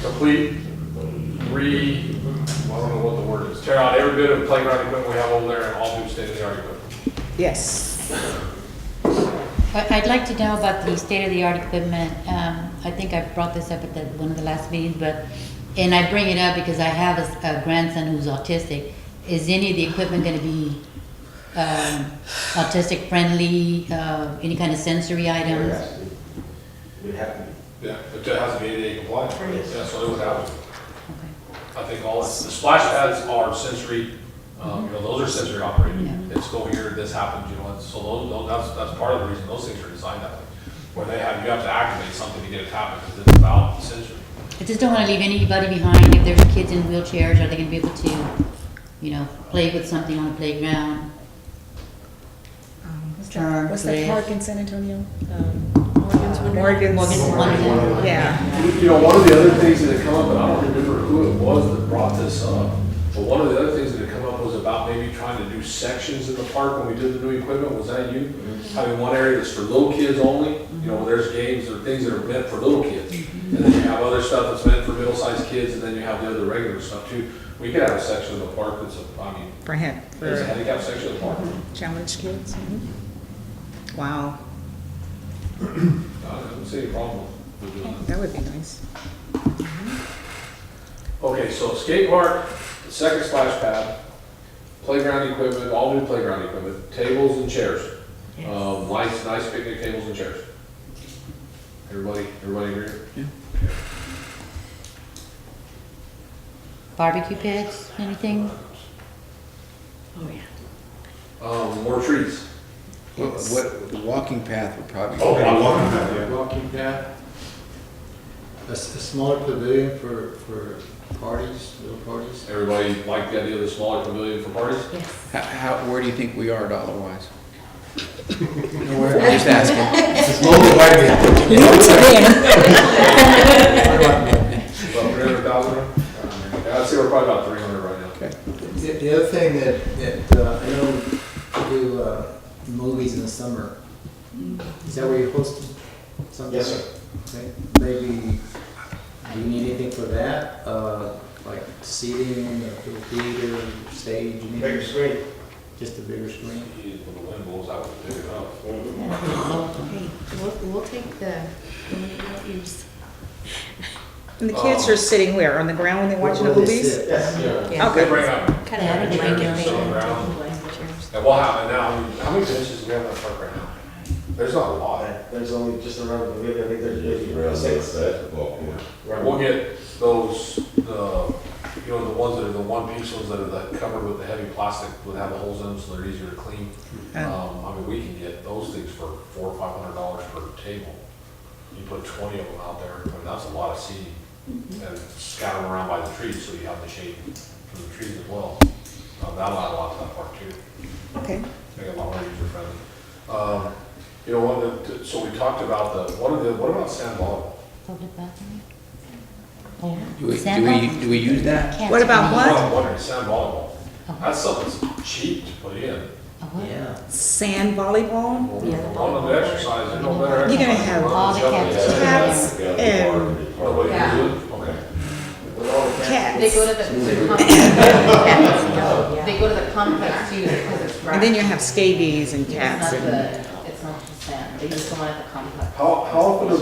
Complete, I don't know what the word is, tear out every bit of playground equipment we have over there and all new state-of-the-art equipment. Yes. I'd like to know about the state-of-the-art equipment. I think I brought this up at one of the last meetings, and I bring it up because I have a grandson who's autistic. Is any of the equipment going to be autistic friendly? Any kind of sensory items? We'd have to. Yeah, it has to be ADA compliant. Yeah, so it would have to. Okay. I think all, the splash pads are sensory, those are sensory operated. Yeah. It's go here, this happens, so that's part of the reason those things are designed that way. Where you have to activate something to get it to happen, because it's about sensory. I just don't want to leave anybody behind. If there's kids in wheelchairs, are they going to be able to, play with something on the playground? What's that park in San Antonio? Morgan's Morgan's. Yeah. One of the other things that had come up, and I don't remember who it was that brought this up, but one of the other things that had come up was about maybe trying to do sections in the park when we did the new equipment. Was that you? Having one area that's for little kids only, there's games or things that are meant for little kids. And then you have other stuff that's meant for middle-sized kids, and then you have the other regular stuff too. We could have a section of the park that's, there's a handicap section of the park. Challenge kids. Wow. I don't see any problem with doing that. That would be nice. Okay, so skate park, second splash pad, playground equipment, all new playground equipment, tables and chairs. Nice picnic tables and chairs. Everybody agree? Yeah. Okay. Barbecue pits, anything? Oh, yeah. More trees. What, the walking path would probably. Walking path. A smaller pavilion for parties, little parties. Everybody like the idea of the smaller pavilion for parties? Where do you think we are dollar-wise? Nowhere. I'm just asking. It's mobile lighting. About 300,000? Yeah, I'd say we're probably about 300 right now. Okay. The other thing that I know we do movies in the summer. Is that where you're hosting something? Yes, sir. Okay. Maybe, do you need anything for that? Like seating, theater, stage, anything? Bigger screen. Just a bigger screen? When the wind blows out, it's big enough. Hey, we'll take the one that you don't use. And the kids are sitting where? On the ground when they're watching the Where they movies? sit. Yes. They bring up, Kind of have a blanket thing. Some ground. and we'll have it now. How many benches do we have in the park right now? There's not a lot. There's only just around, I think there's maybe Around six. basketball court. Right, we'll get those, the ones that are the one-piece ones that are covered with the heavy plastic, would have the holes in them, so they're easier to clean. We can get those things for $400 or $500 per table. You put 20 of them out there, that's a lot of seating. And scatter them around by the trees, so you have the shade from the trees as well. That'll add a lot to that park too. Okay. Make it a lot more user-friendly. So we talked about what about sand volleyball? Public bathroom? Do we use that? Can't What about see. what? I'm wondering, sand volleyball. That's something that's cheap to put in. Yeah. Sand volleyball? One of the exercises, there's no better. You're gonna have all the cats. Cats and Nobody can do it? Okay. cats. They go to the complex. They go to the complex too, because it's grass. And then you have scabies and It's cats not and. it's not just sand. They use the one at the complex. How often is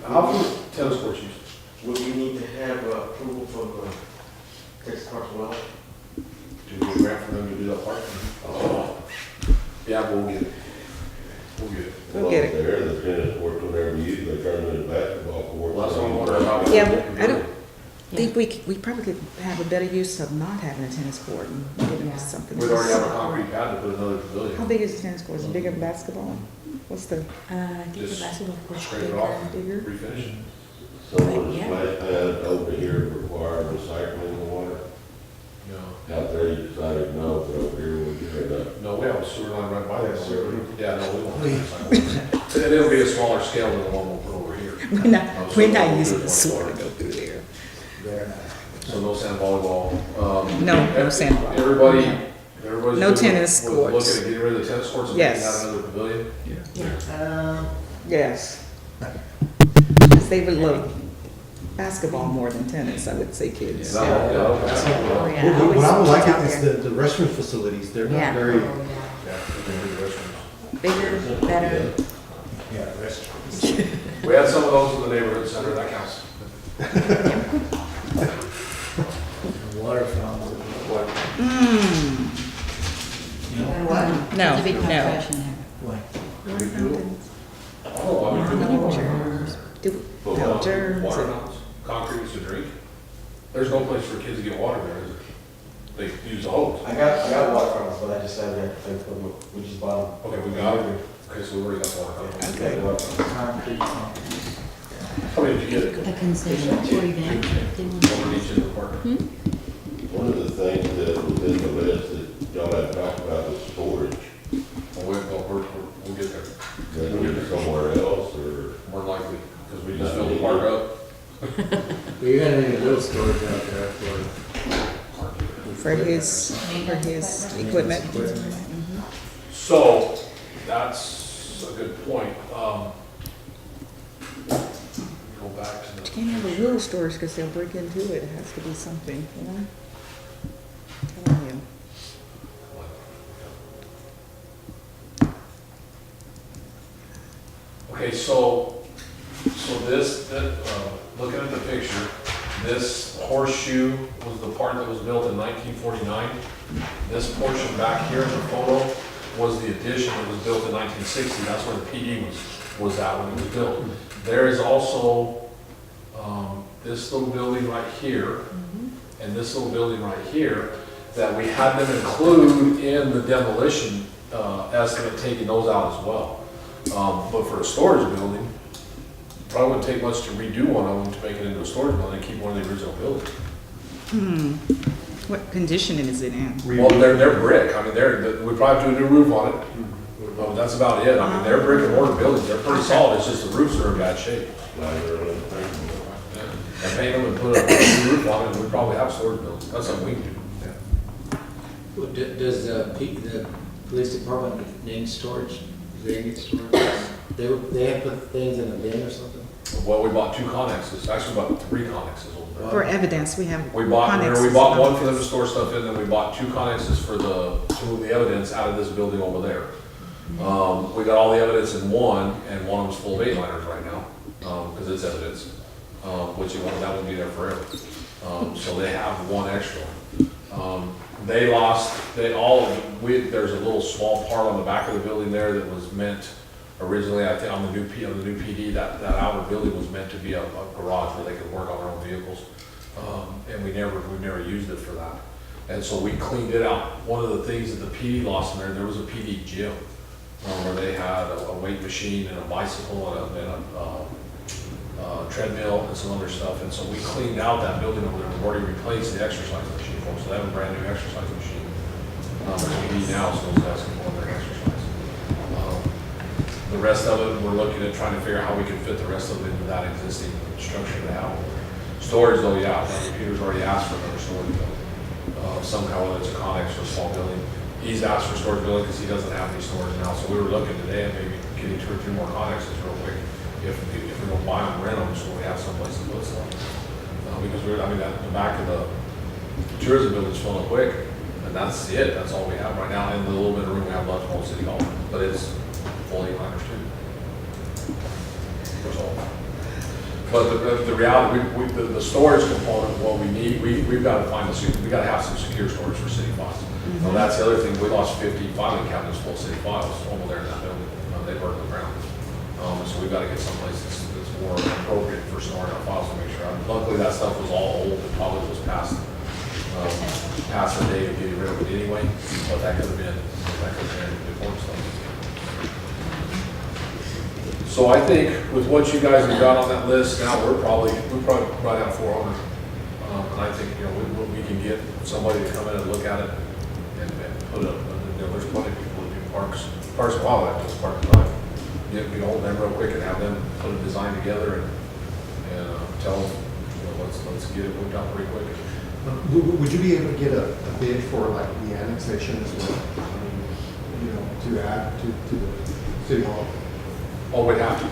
how often is tennis courts used? Would we need to have approval from the Texas Parks and Wildlife? Do we get a grant for them to do that park? Yeah, we'll get it. We'll get it. There, the tennis court, whatever you use, they turn it into basketball court. Well, that's what I'm wondering about. Yeah, I don't think we probably could have a better use of not having a tennis court and giving us something. We'd already have a concrete pad to put another How pavilion. big is the tennis court? Is it bigger than basketball? What's the, I think the Just basketball court's Scrape it bigger. off, bigger? refinish it. So when the splash pad over here require recycling the water, No. out there you decided no, but over here we get it sewer line right by there. Sewer. Yeah, no, we won't. And it'll be a smaller scale than the one we'll put over here. We're not using the sewer to go through there. So no sand volleyball. No sand volleyball. Everybody's. No good tennis with courts. Looking at getting rid of the tennis courts and making Yes. that another pavilion. Yes. Because they would love basketball more than tennis, I would say kids. Oh, What yeah. I always what I would like out is there. the restroom facilities, they're Yeah. not very, Yeah, we can do the restrooms. Bigger, better. We had some of those in the neighborhood center, that counts. Water fountain. There's No, a big no. contraction there. Oh, I mean, Germs. but, No germs. water fountains, concrete to drink. There's no place for kids to get water there, is there? They use the hose. I got water fountains, but I just haven't had to think of them. We just bought them. Okay, we got it. Okay, so we already got water fountains. Okay. Concrete fountain. How many did you get? A concession for events. They want- Over each in the park. One of the things that was in the list that y'all had talked about was storage. Well, we'll get there. Can we get somewhere else, or? More likely, because we just filled the park up. But you're gonna need a little storage out there For his equipment. So, that's a good point. Go back to the. You can't have a little storage because they'll break into it. It has to be something, you know? Telling you. Okay, so looking at the picture, this horseshoe was the part that was built in 1949. This portion back here in the photo was the addition that was built in 1960. That's where the PD was at when it was built. There is also this little building right here and this little building right here that we had them include in the demolition estimate, taking those out as well. But for a storage building, probably wouldn't take much to redo one of them to make it into a storage building and keep one of the original buildings. What condition is it in? Well, they're brick. I mean, we probably have to do a new roof on it. But that's about it. I mean, they're brick and mortar buildings. They're pretty solid. It's just the roofs are in bad shape. And paint them and put a new roof on it, and we probably have storage buildings. That's something we can do. Well, does the police department need storage? Do they need storage? They have put things in a bin or something? Well, we bought 2 connexes. Actually, we bought 3 connexes over there. For evidence, we have. We bought connexes. one for them to store stuff in, then we bought 2 connexes to move the evidence out of this building over there. We got all the evidence in one, and one of them's full of 8-liners right now, because it's evidence, which that wouldn't be there forever. So they have one extra. There's a little small part on the back of the building there that was meant originally, I think, on the new PD, that outer building was meant to be a garage where they could work on their own vehicles. And we never used it for that. And so we cleaned it out. One of the things that the PD lost in there was a PD gym, where they had a weight machine and a bicycle and a treadmill and some other stuff. And so we cleaned out that building over there. We've already replaced the exercise machine, folks. So they have a brand new exercise machine. PD now, so those guys can go in there and exercise. The rest of it, we're looking at trying to figure out how we can fit the rest of it into that existing structure they have. Storage though, yeah, Peter's already asked for another storage building. Somehow, whether it's a connex or a small building. He's asked for storage building because he doesn't have any storage now. So we were looking today at maybe getting 2 or 3 more connexes real quick. If we don't buy them, rent them, so we have someplace to put stuff. Because the back of the tourism building's filling up quick. And that's it, that's all we have right now. And the little bit of room we have left in Old City Hall, but it's full 8-liners too. That's all. But the reality, the storage component, what we need, we've got to find we got to have some secure storage for city files. Well, that's the other thing, we lost 50 filing cabinets full of city files over there in that building. They burned the ground. So we've got to get someplace that's more appropriate for storing our files to make sure. Luckily, that stuff was all old, it probably was past the day of getting rid of it anyway, but that could have been important stuff. So I think with what you guys have got on that list now, we're probably right at 400. And I think, we can get somebody to come in and look at it and put there's plenty of people who do Parks and Wildlife does Park Design. Get me hold them real quick and have them put a design together and tell them, let's get it worked out pretty quick. Would you be able to get a bid for like the annexation as well? I mean, to add to the city hall? Oh, we'd have to.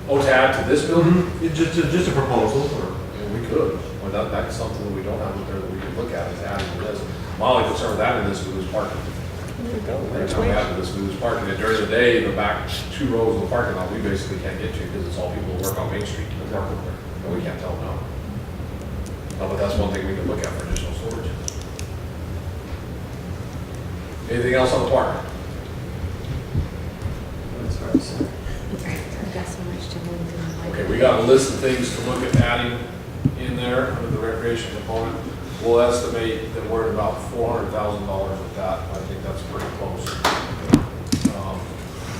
Oh, to add to this building? Just a proposal or? Yeah, we could. Well, that's something that we don't have up there that we could look at is adding to this. My only concern with that is we lose parking. Every time we add to this, we lose parking. And during the day, the back 2 rows of the parking lot, we basically can't get to because it's all people who work on Main Street and park over there. And we can't tell them no. But that's one thing we can look at for additional storage. Anything else on the park? That's hard to say. I've got so much to move through. Okay, we got a list of things to look at adding in there under the recreation component. We'll estimate that we're at about $400,000 with that. I think that's pretty close to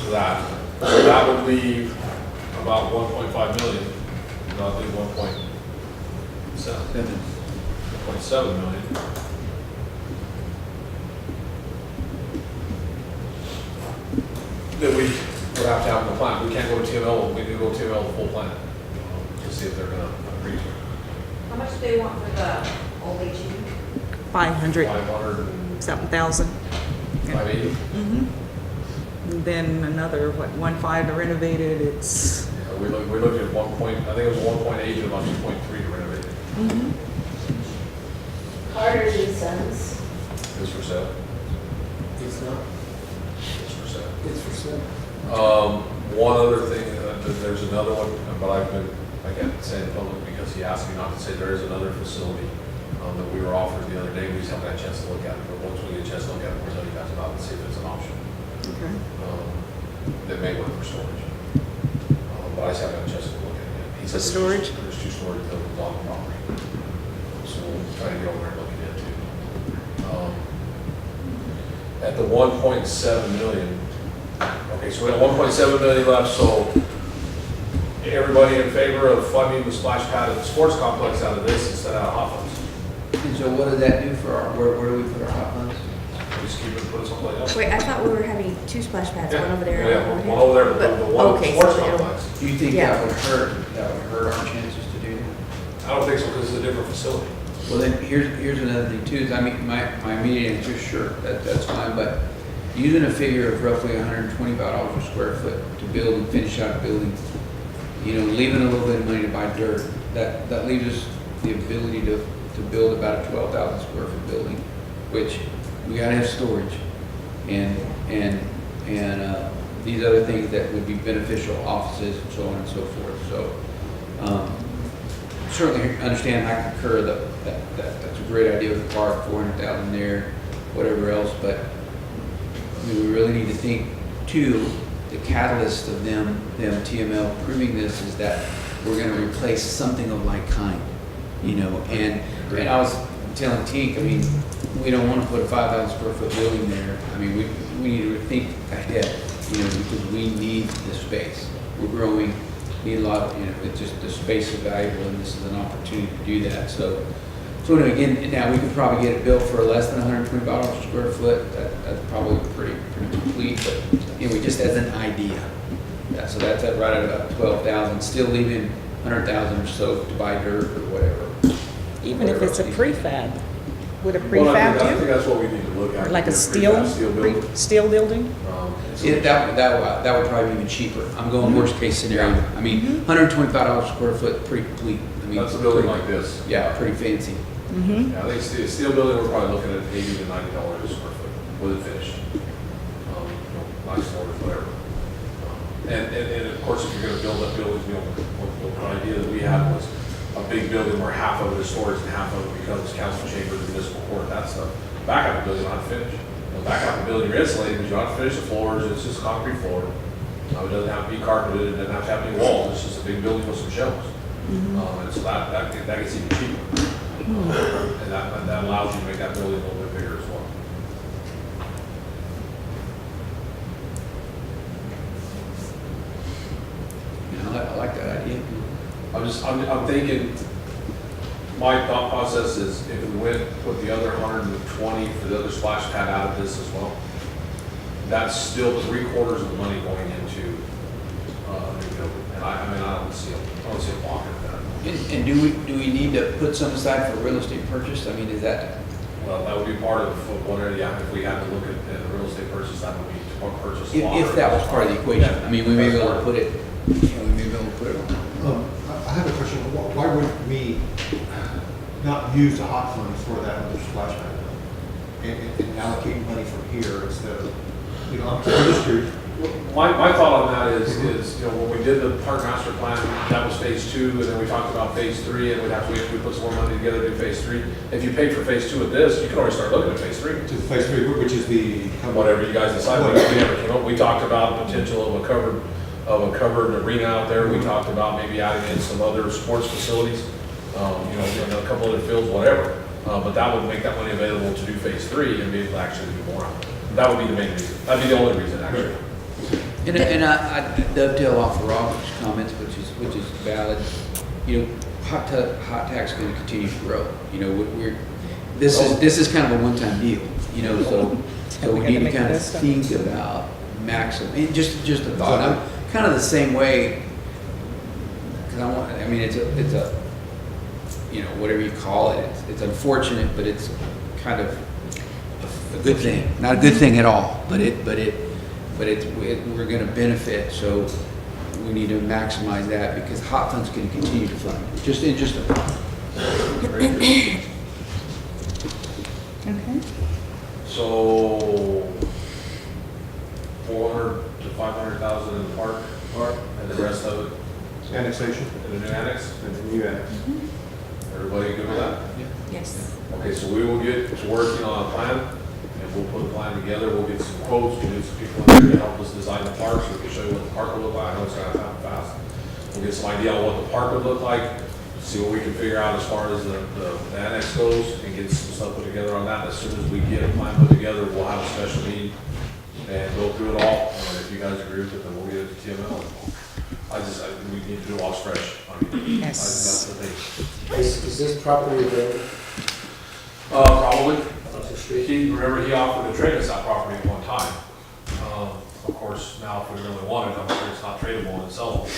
that. So that would leave about 1.5 million, not leave 1.7 million. That we would have to have in the plan. We can't go to TML, we do go to TML the full plan to see if they're gonna agree to it. How much do they want for the old HU? 500 500 and something thousand. 580. And then another, 1.5 to renovate it, it's, Yeah, we looked at 1 point, I think it was 1.8 to about 2.3 to renovate it. Carter's and Sons. It's for sale. It's not, It's for sale. it's for sale. One other thing, there's another one, but I can't say in public because he asked me not to say there is another facility that we were offered the other day. We just haven't had a chance to look at it, but once we get a chance to look at it, we'll tell you guys about it and see if it's an option. okay. That may work for storage. But I just haven't had a chance to look at it yet. He said For storage? There's 2 storage buildings on the property. So we'll try to go over and look at it too. At the 1.7 million, okay, so we have 1.7 million left, so everybody in favor of funding the splash pad at the sports complex out of this instead of out of hot funds? And so what does that do for where do we put our hot funds? Just keep it, put it someplace else. Wait, I thought we were having 2 splash pads, one over there. Yeah, and one over there, but the one at Okay, the sports so it'll- complex. Do you think Yeah. that would hurt our chances to do that? I don't think so, because it's a different facility. Well, then, here's another thing too, is I mean, my immediate answer is sure, that's fine, but using a figure of roughly $125 a square foot to build and finish out a building, leaving a little bit of money to buy dirt, that leaves us the ability to build about a 12,000 square foot building, which we gotta have storage and these other things that would be beneficial, offices and so on and so forth, so, certainly understand, I concur that that's a great idea with the park, 400,000 there, whatever else, but we really need to think too, the catalyst of them TML approving this is that we're gonna replace something of like kind, and I was telling Tink, I mean, we don't wanna put a 5,000 square foot building there, I mean, we need to think ahead, because we need the space, we're growing, need a lot of, it's just the space is valuable and this is an opportunity to do that. So again, now we could probably get it built for less than $125 a square foot. That's probably pretty complete, but just as an idea. Yeah, so that's right at about 12,000, still leaving 100,000 or so to buy dirt or whatever. Even if it's a prefab, would a Well, I prefab think do? that's what we need to look at. Like a Prefab steel building. building? Yeah, that would probably be even cheaper. I'm going worst case scenario. I mean, $125 a square foot, pretty complete. I mean, That's a building like this. Yeah, pretty fancy. Mm-hmm. Yeah, I think steel building, we're probably looking at $80 to $90 a square foot with it finished. Nice floors, whatever. And of course, if you're gonna build up buildings, the idea that we had was a big building where half of it is storage and half of it becomes council chambers, municipal court, that stuff. Back out the building, you don't have to finish. Back out the building, you're insulated, but you don't have to finish the floors, it's just a concrete floor. It doesn't have to be carpeted, it doesn't have to have any walls, it's just a big building with some shelves. And so that gets even cheaper. And that allows you to make that building a little bit bigger as well. I like that idea. I'm thinking, my thought process is if we went with the other 120 for the other splash pad out of this as well, that's still 3/4 of the money going into, a new building. And I don't see a block at that. And do we need to put some aside for real estate purchase? I mean, is that, Well, that would be part of whatever, yeah, if we had to look at the real estate purchase, that would be to purchase a lot. if that was part of the equation? I mean, we may be able to put it, we may be able to put it on. I have a question. Why would we not use the hot funds for that other splash pad and allocate money from here instead of, I'm just curious. My thought on that is, when we did the park master plan, that was phase 2, and then we talked about phase 3, and we'd have to wait till we put some more money together to do phase 3. If you paid for phase 2 of this, you can already start looking at phase 3. To phase 3, which is the. Whatever you guys decide, we never came up, we talked about the potential of a covered arena out there, we talked about maybe adding in some other sports facilities, and a couple other fields, whatever. But that would make that money available to do phase 3 and be able to actually do more. That would be the main reason, that'd be the only reason, actually. And I dovetail off of Robert's comments, which is valid. Hot tax is going to continue to grow. This is kind of a one-time deal. So we need to kind of think about maximum. And just a thought. I'm kind of the same way. Because it's a whatever you call it. It's unfortunate, but it's kind of a good thing. Not a good thing at all, but we're going to benefit, so we need to maximize that because hot funds can continue to fund. Just a Okay. So 400 to 500,000 in the park, and the rest of it Annexation? in the new annex. And the new annex. Everybody good with that? Yes. Okay, so we will get to working on a plan, and we'll put a plan together, we'll get some quotes, we'll get some people in there to help us design the park, so we can show you what the park will look like. I know it's gonna happen fast. We'll get some idea on what the park would look like, see what we can figure out as far as the annex goes, and get some stuff put together on that. As soon as we get a plan put together, we'll have a special meeting and go through it all, and if you guys agree with it, then we'll get it to TML. I think we need to do all fresh. I think that's the thing. Is this property available? Probably. Across the street? He offered to trade us that property at one time. Of course, now if we really want it, I'm sure it's not tradable and sellable.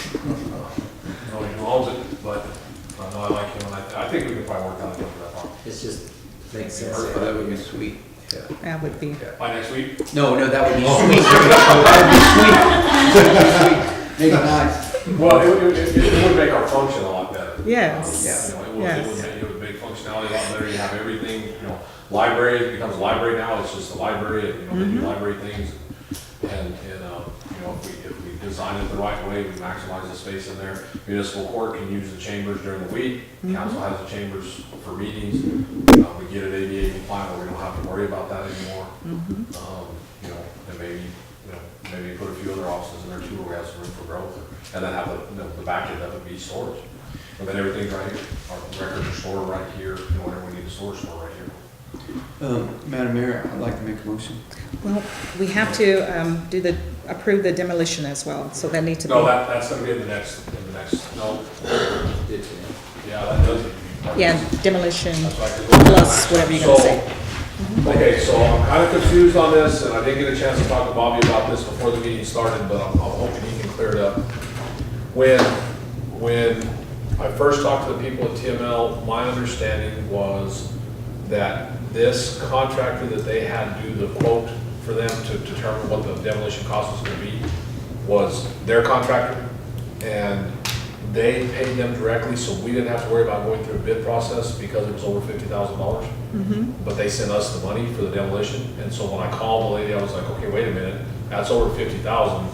Nobody who owns it, but I know I like him, and I think we could probably work out a deal for that property. It's just, makes sense. Oh, that would be sweet. Yeah. That would be. By next week? No, that would be sweet. That would be sweet. Make it nice. Well, it would make our function a lot better. Yes. It would make functionality a lot better. You have everything, library, it becomes a library now, it's just a library, they do library things. And if we design it the right way, we maximize the space in there. Municipal court can use the chambers during the week, council has the chambers for meetings. We get it ADA compliant, where we don't have to worry about that anymore. And maybe put a few other offices in there too, where we have some room for growth. And then have the back end of it be storage. And then everything's right here. Our records are stored right here, whatever we need to store right here. Madam Mayor, I'd like to make a motion. Well, we have to approve the demolition as well, so that needs to be. No, that's gonna be in the next, no. Yeah, that does. Yeah, demolition That's right. plus whatever you're gonna say. Okay, so I'm kind of confused on this, and I didn't get a chance to talk to Bobby about this before the meeting started, but I'm hoping he can clear it up. When I first talked to the people at TML, my understanding was that this contractor that they had do the quote for them to determine what the demolition cost was gonna be was their contractor, and they paid them directly, so we didn't have to worry about going through a bid process because it was over $50,000. But they sent us the money for the demolition, and so when I called the lady, I was like, okay, wait a minute, that's over 50,000.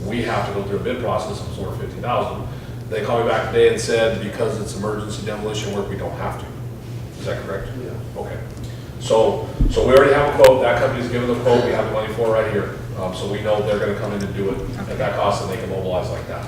We have to go through a bid process, it's over 50,000. They called me back today and said, because it's emergency demolition work, we don't have to. Is that correct? Yeah. Okay. So we already have a quote, that company's given the quote, we have the money for it right here. So we know they're gonna come in and do it at that cost, and they can mobilize like that.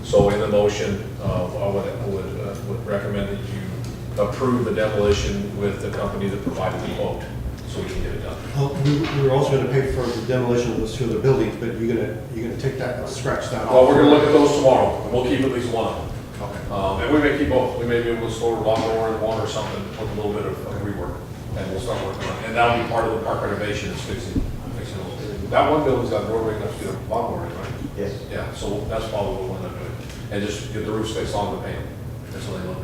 So in the motion, I would recommend that you approve the demolition with the company that provided the quote, so we can get it done. We were also gonna pay for the demolition of those two other buildings, but you're gonna take that, scratch that off? Well, we're gonna look at those tomorrow, and we'll keep at least one of them. Okay. And we may keep both, we may be able to store a lot more in one or something, with a little bit of rework, and we'll start working on it. And that'll be part of the park renovation, is fixing those. That one building's got a doorway enough to get a lawnmower in, right? Yes. Yeah, so that's probably what we'll end up doing. And just get the roof space on the paint. That's what they look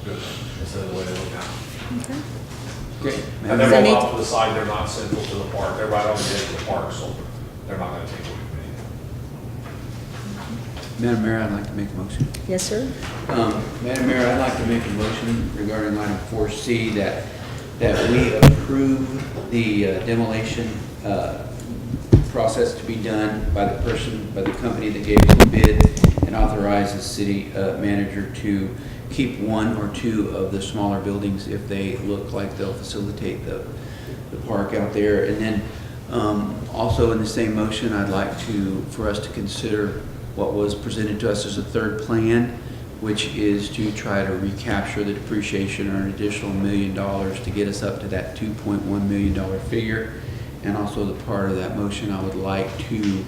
good, instead of the way they look now. Okay. And Madam they're Mayor? off to the side, they're not central to the park, they're right on the edge of the park, so they're not gonna take away from anything. Madam Mayor, I'd like to make a motion. Yes, sir. Madam Mayor, I'd like to make a motion regarding item 4C that we approve the demolition process to be done by the company that gave us the bid, and authorize the city manager to keep one or two of the smaller buildings if they look like they'll facilitate the park out there. And then also in the same motion, I'd like for us to consider what was presented to us as a third plan, which is to try to recapture the depreciation or an additional $1 million to get us up to that $2.1 million figure. And also the part of that motion, I would like to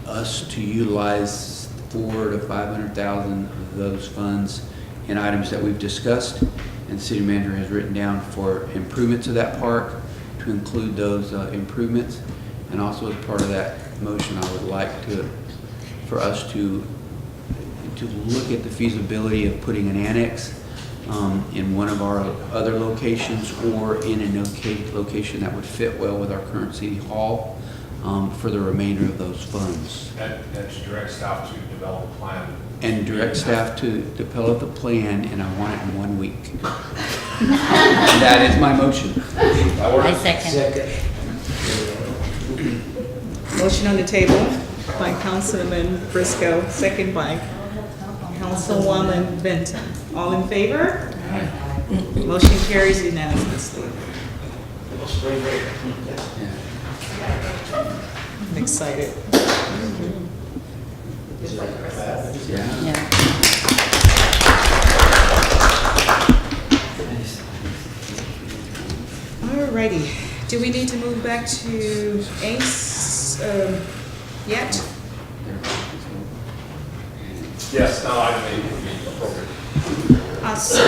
us to utilize $400,000 to $500,000 of those funds in items that we've discussed, and the city manager has written down for improvements of that park, to include those improvements. And also as part of that motion, I would like for us to look at the feasibility of putting an annex in one of our other locations, or in a location that would fit well with our current city hall for the remainder of those funds. That's direct staff to develop a plan. And direct staff to develop a plan, and I want it in 1 week. That is my motion. I second. Motion on the table by Councilman Briscoe, second by Councilwoman Benton. All in favor? Motion carries unanimously. I'm excited. Yeah. Yeah. Alrighty, do we need to move back to ACE yet? Yes, no, I think it would be appropriate. So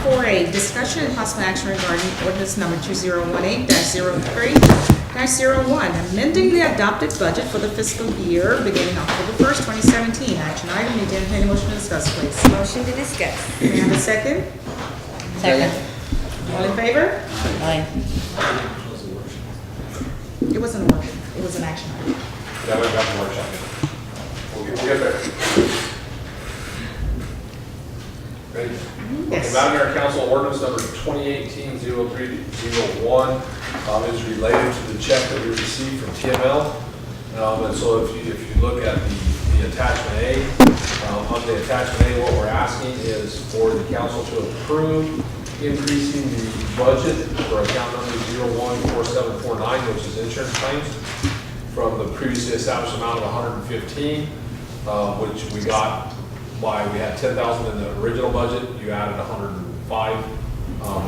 4A, discussion and possible action regarding ordinance number 2018-03-01, amending the adopted budget for the fiscal year beginning October 1st, 2017. Action item, need to entertain a motion to discuss, please. Motion to discuss. May I have a second? Second. All in favor? Aye. It wasn't a work, it was an action item. Yeah, we've got the workshop. We'll get there. Ready? Yes. Okay, Madam Mayor, Council, ordinance number 2018-03-01 is related to the check that we received from TML. And so if you look at the attachment A, on the attachment A, what we're asking is for the council to approve increasing the budget for account number 014749, which is insurance claims, from the previously established amount of 115, which we got by, we had 10,000 in the original budget, you added 105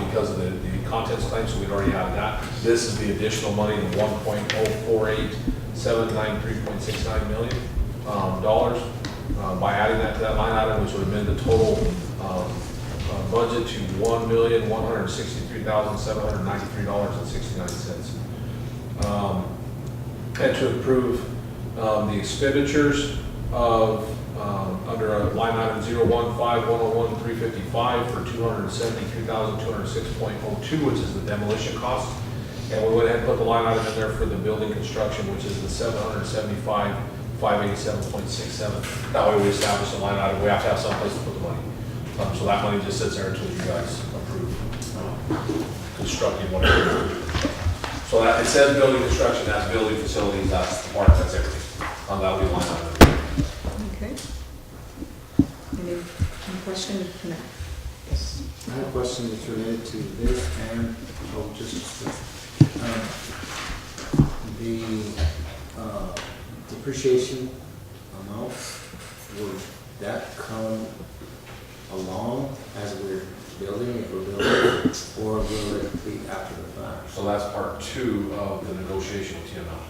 because of the contents claim, so we'd already added that. This is the additional money, the $1.048793.69 million dollars. By adding that to that line item, which would amend the total budget to $1,163,793.69. And to approve the expenditures of under line item 015-101-355 for $273,206.02, which is the demolition cost. And we went ahead and put the line item in there for the building construction, which is the $775,587.67. That way we establish a line item. We have to have someplace to put the money. So that money just sits there until you guys approve constructing whatever. So that, it says building construction, that's building facilities, that's the part, that's everything. That'll be the line item. Okay. Any question? No. Yes. I have a question that's related to this and, the depreciation amount, would that come along as we're building, if we're building, or will it be after the fact? So that's part two of the negotiation with TML.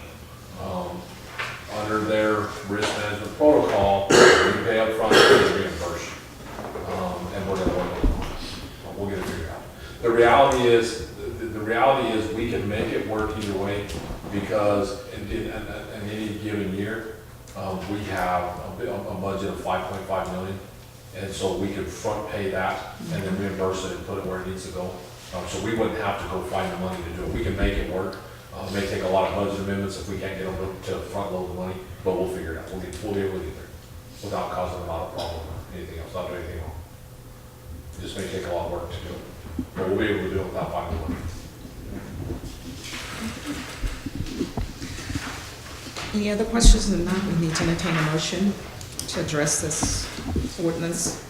Under their risk management protocol, you pay up front, you get reimbursed. And we're gonna work it. We'll get it figured out. The reality is we can make it work either way. because in any given year, we have a budget of 5.5 million. And so we could front pay that and then reimburse it and put it where it needs to go. So we wouldn't have to go find the money to do it. We can make it work. It may take a lot of budget amendments if we can't get them to front load the money, but we'll figure it out. We'll be able to get there without causing a lot of problem or anything else, not doing anything wrong. It just may take a lot of work to do it, but we'll be able to do it without finding the money. Any other questions? If not, we need to entertain a motion to address this ordinance,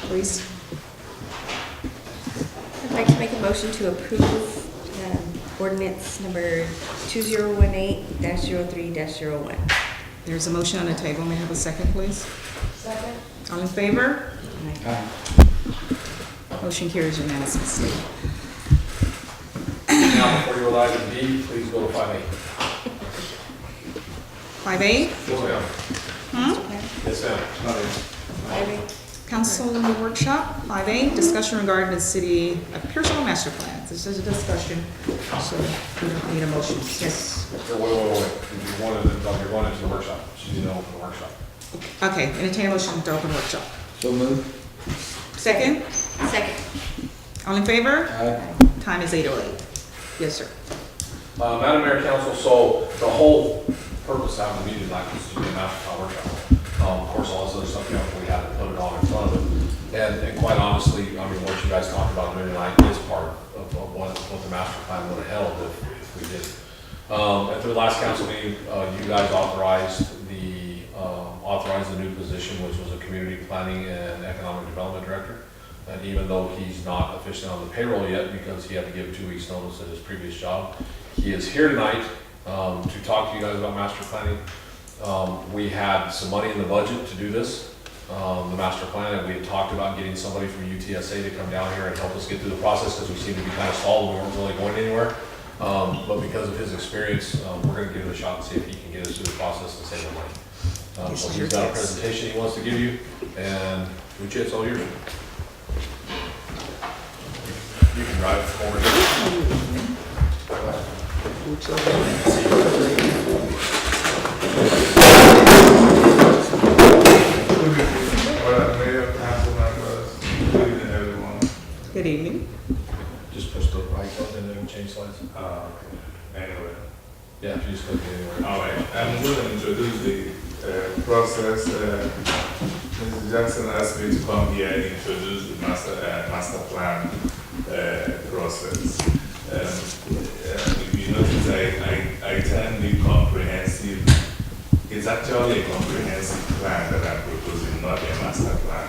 please. I'd like to make a motion to approve ordinance number 2018-03-01. There's a motion on the table. May I have a second, please? Second. All in favor? Motion carries unanimously. Now, before you allow item B, please go to 5A. 5A, Yes, ma'am. Yes, ma'am. council workshop. 5A, discussion regarding the city of Pearsall master plan. This is a discussion, so we don't need a motion. Yes. Wait. You wanted to the workshop. She didn't open the workshop. Okay, entertain a motion to open workshop. So moved. Second, Second. all in favor? Aye. Time is 8:08. Yes, sir. Madam Mayor, Council, so the whole purpose of having the meeting tonight was to do a master plan workshop. Of course, all this other stuff, we had to put it on in front of it. And quite honestly, I mean, what you guys talked about tonight is part of what the master plan would have held if we did. At the last council meeting, you guys authorized the new position, which was a community planning and economic development director. And even though he's not officially on the payroll yet because he had to give 2 weeks notice at his previous job, he is here tonight to talk to you guys about master planning. We had some money in the budget to do this, the master plan, and we had talked about getting somebody from UTSA to come down here and help us get through the process because we seemed to be kind of stalled. We weren't really going anywhere. But because of his experience, we're going to give it a shot and see if he can get us through the process and save the money. So he's got a presentation he wants to give you, and Uche, it's all yours. You can drive forward. Mayor, council members, good evening, everyone. Good evening. Just push the right button and then change slides. Anyway, Yeah, if you just click anywhere. all right, I'm going to introduce the process. Mrs. Jackson asked me to come here and introduce the master plan process. If you notice, I termed it comprehensive. It's actually a comprehensive plan that I'm proposing, not a master plan.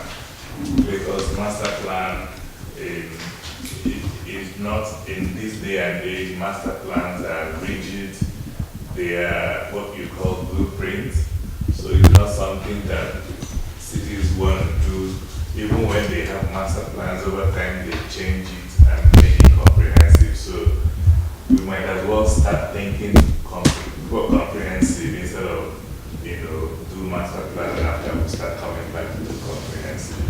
Because master plan is not, in this day and age, master plans are rigid. They are what you call blueprints. So it's not something that cities want to do. Even when they have master plans, over time they change it and make it comprehensive. So we might as well start thinking comprehensive instead of, do master plan and after we start coming back to the comprehensive.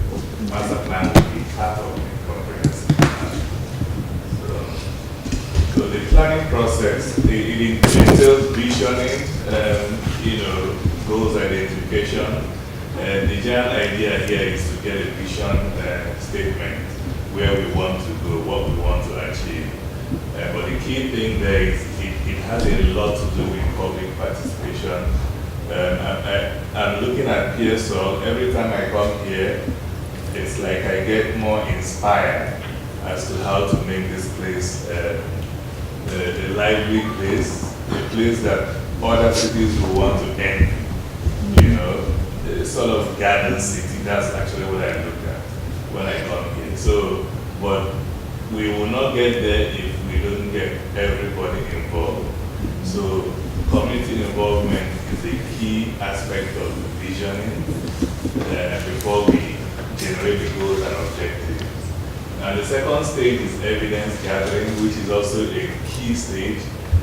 Master plan will be part of the comprehensive plan. So the planning process, it entails visioning, goals identification. The general idea here is to get a vision statement where we want to go, what we want to achieve. But the key thing there is it has a lot to do with public participation. I'm looking at Pearsall. Every time I come here, it's like I get more inspired as to how to make this place a lively place, a place that other cities will want to enter. A sort of garden city. That's actually what I look at when I come here. So, but we will not get there if we don't get everybody involved. So community involvement is a key aspect of visioning before we generate the goals and objectives. And the second stage is evidence gathering, which is also a key stage.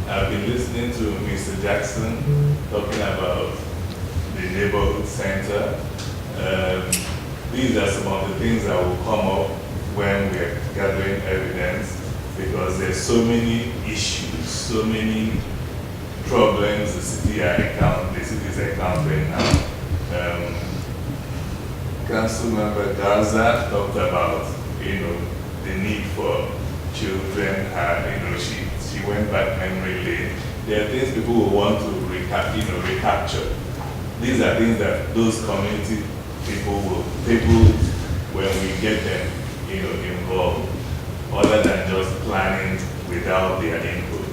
I've been listening to Mr. Jackson talking about the neighborhood center. These are some of the things that will come up when we're gathering evidence, because there's so many issues, so many problems the city is encountering now. Councilmember Garza talked about, the need for children, and, she went back memory lane. There are things people will want to recapture. These are things that those community people when we get them, involved, other than just planning without their input.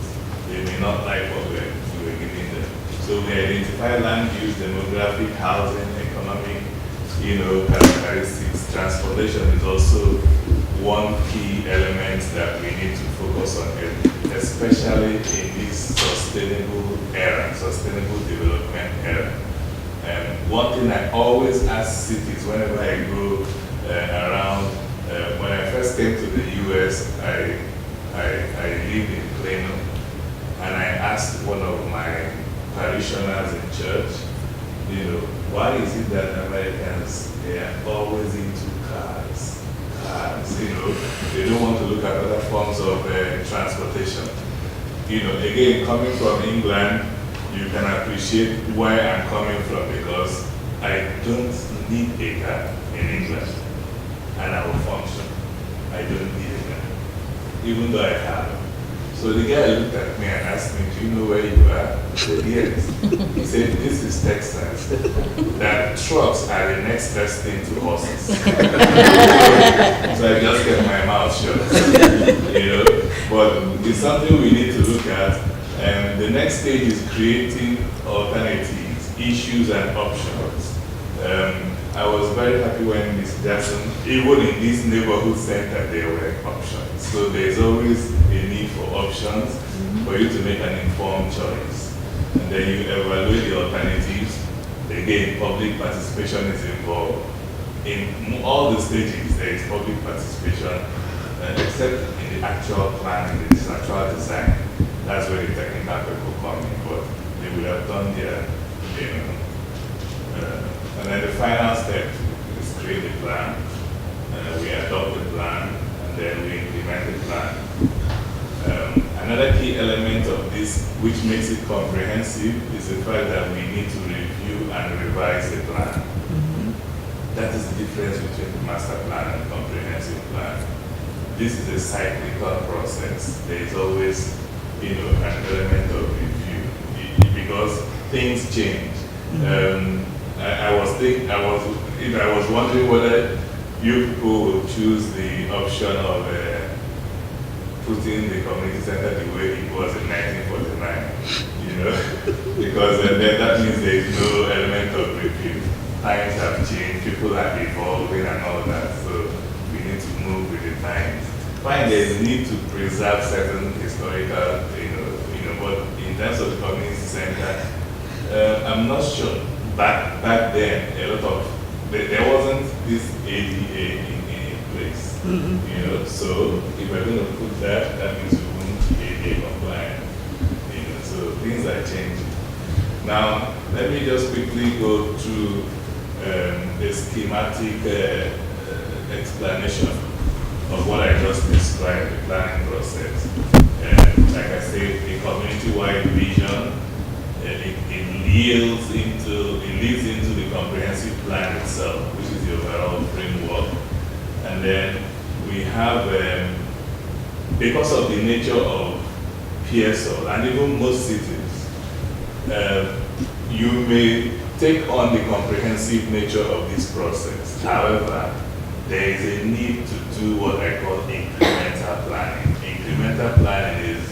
They may not like what we're giving them. So we identify land use, demographic, housing, economic, characteristics. Transportation is also one key element that we need to focus on, especially in this sustainable development era. One thing I always ask cities whenever I go around, when I first came to the US, I lived in Plano, and I asked one of my parishioners in church, why is it that Americans, they are always into cars? They don't want to look at other forms of transportation. Again, coming from England, you can appreciate where I'm coming from, because I don't need a car in England, and I will function. I don't need a car, even though I have it. So the guy looked at me and asked me, do you know where you are? I said, yes. He said, this is Texas. That trucks are the next best thing to horses. So I just kept my mouth shut. But it's something we need to look at. And the next stage is creating alternatives, issues and options. I was very happy when Ms. Jackson, even in this neighborhood center, there were options. So there's always a need for options for you to make an informed choice. And then you evaluate the alternatives. Again, public participation is involved. In all the stages, there is public participation, except in the actual planning, the actual design. That's where the technical people come in, but they will have done their, and then the final step is create a plan. We adopt the plan, and then we implement the plan. Another key element of this, which makes it comprehensive, is the fact that we need to review and revise the plan. That is the difference between the master plan and comprehensive plan. This is a cyclical process. There is always, an element of review because things change. I was wondering whether you people will choose the option of putting the community center the way it was in 1949, because then that means there is no element of review. Times have changed, people are evolving and all that, so we need to move with the times. Fine, there is need to preserve certain historical, but in terms of the community center, I'm not sure. Back then, there wasn't this ADA in place, so if we're going to put that means we won't be ADA compliant, so things are changing. Now, let me just quickly go through a schematic explanation of what I just described, the planning process. Like I said, a community-wide vision, it leads into the comprehensive plan itself, which is the overall framework. And then we have, because of the nature of Pearsall, and even most cities, you may take on the comprehensive nature of this process. However, there is a need to do what I call incremental planning. Incremental planning is,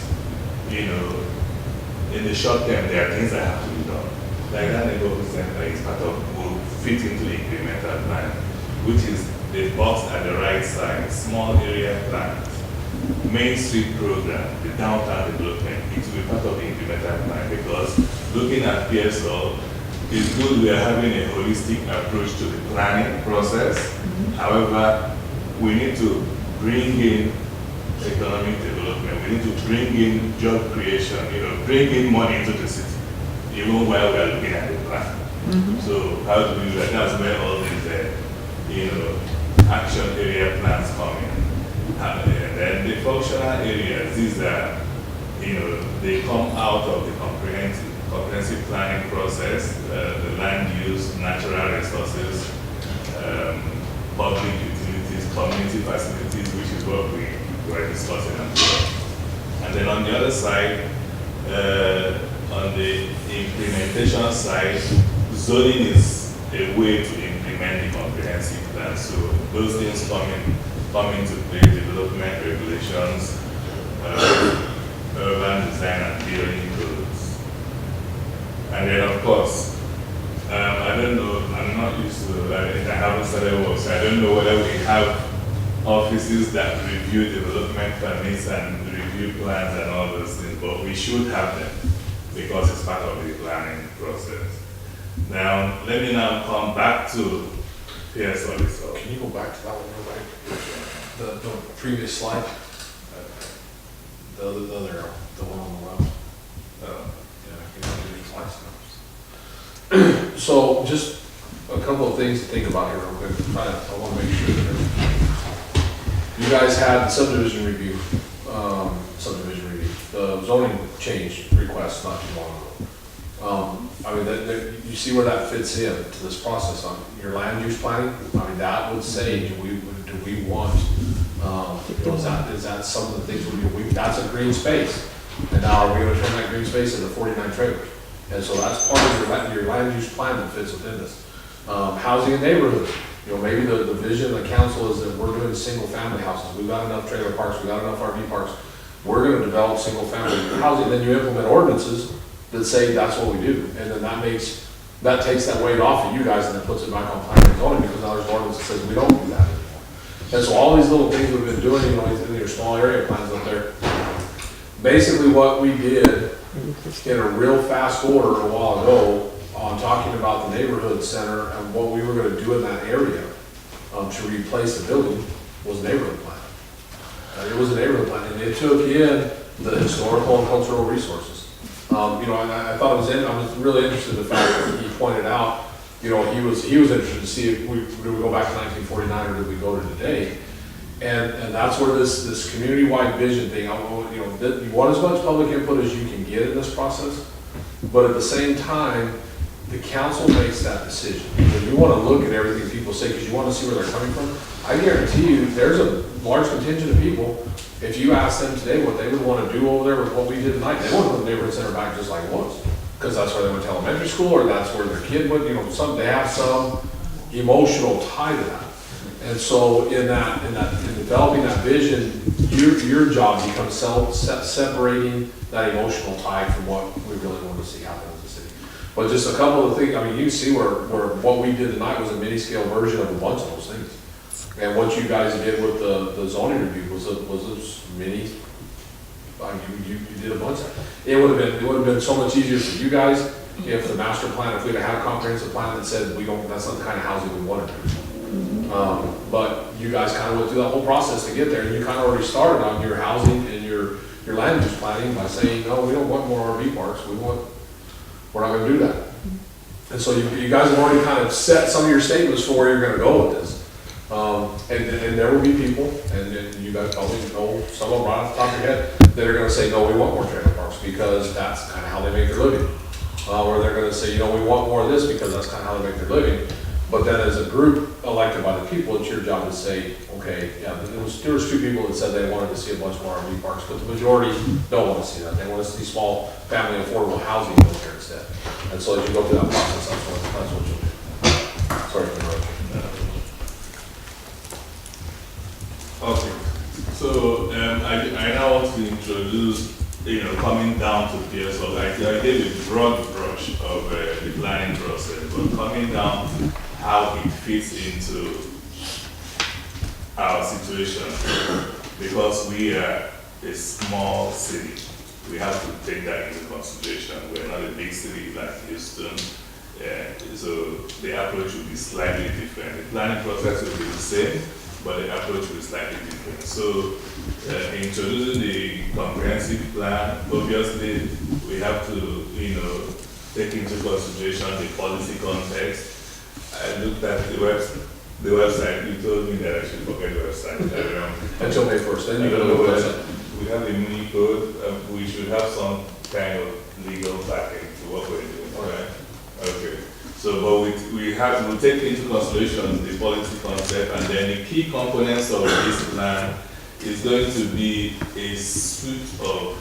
in the short term, there are things that have to be done. Like that neighborhood center is will fit into incremental planning, which is the box at the right side, small area plans, Main Street program, the downtown development. It will be part of the incremental plan because looking at Pearsall, it's good we are having a holistic approach to the planning process. However, we need to bring in economic development. We need to bring in job creation, bring in money into the city, even while we are looking at the plan. So how do we do that? That's where all these, action area plans come in. And then the functional areas, these are they come out of the comprehensive planning process, the land use, natural resources, public utilities, community facilities, which is what we were discussing as well. And then on the other side, on the implementation side, zoning is a way to implement the comprehensive plan. So those things come into play: development regulations, urban design and building codes. And then of course, I don't know, I'm not used to, I haven't started work, so I don't know whether we have offices that review development permits and review plans and all those things, but we should have them because it's part of the planning process. Now, let me now come back to Pearsall itself. Can you go back to that one real quick? The previous slide? The other arrow, the one on the left. Yeah, I can do these slides now. So just a couple of things to think about here real quick. I want to make sure that you guys had the subdivision review, the zoning change request not too long ago. I mean, you see where that fits in to this process on your land use planning. I mean, that would say, do we want, is that some of the things that's a green space. And now are we going to turn that green space into 49 trailers? And so that's part of your land use plan that fits within this. Housing and neighborhood. Maybe the vision of the council is that we're doing single family houses. We've got enough trailer parks, we've got enough RV parks. We're going to develop single family housing. Then you implement ordinances that say that's what we do. And then that takes that weight off of you guys and then puts it back on planning and zoning because now there's an ordinance that says we don't do that anymore. And so all these little things we've been doing, in your small area plans up there, basically what we did in a real fast order a while ago on talking about the neighborhood center and what we were going to do in that area to replace the building was a neighborhood plan. It was a neighborhood plan, and it took in the historical and cultural resources. I thought I was really interested in the fact that he pointed out, he was interested to see if we go back to 1949 or did we go to today. And that's where this community-wide vision thing, you want as much public input as you can get in this process, but at the same time, the council makes that decision. When you want to look at everything people say, because you want to see where they're coming from, I guarantee you, there's a large contingent of people, if you ask them today what they would want to do over there with what we did tonight, they want to put the neighborhood center back just like it was. Because that's where they went to elementary school, or that's where their kid went, they have some emotional tie to that. And so in developing that vision, your job becomes separating that emotional tie from what we really want to see happen as a city. But just a couple of things, you see where what we did tonight was a mini scale version of a bunch of those things. And what you guys did with the zoning review was a mini, you did a bunch of that. It would have been so much easier for you guys if the master plan, if we'd have had a comprehensive plan that said that's not the kind of housing we want to do. But you guys kind of went through that whole process to get there, and you kind of already started on your housing and your land use planning by saying, no, we don't want more RV parks, we're not going to do that. And so you guys have already kind of set some of your statements for where you're going to go with this. And there will be people, and you guys probably know some of them right off the top of your head, that are going to say, no, we want more trailer parks because that's kind of how they make their living. Or they're going to say, we want more of this because that's kind of how they make their living. But then as a group elected by the people, it's your job to say, okay, yeah, there was two people that said they wanted to see a bunch more RV parks, but the majority don't want to see that. They want to see small family affordable housing built there instead. And so as you go through that process, that's what you'll do. Sorry for interrupting. Okay, so I now want to introduce, coming down to Pearsall. I gave a broad brush of the planning process, but coming down to how it fits into our situation, because we are a small city, we have to take that into consideration. We're not a big city like Houston, so the approach will be slightly different. The planning process will be the same, but the approach will be slightly different. So introducing the comprehensive plan, obviously we have to, take into consideration the policy context. I looked at the website. You told me that I should forget the website. Until May 1st, then you go to the website. we have a mini code, we should have some kind of legal backing to what we're doing, right? Okay. So, but we'll take into consideration the policy concept, and then the key components of this plan is going to be a suite of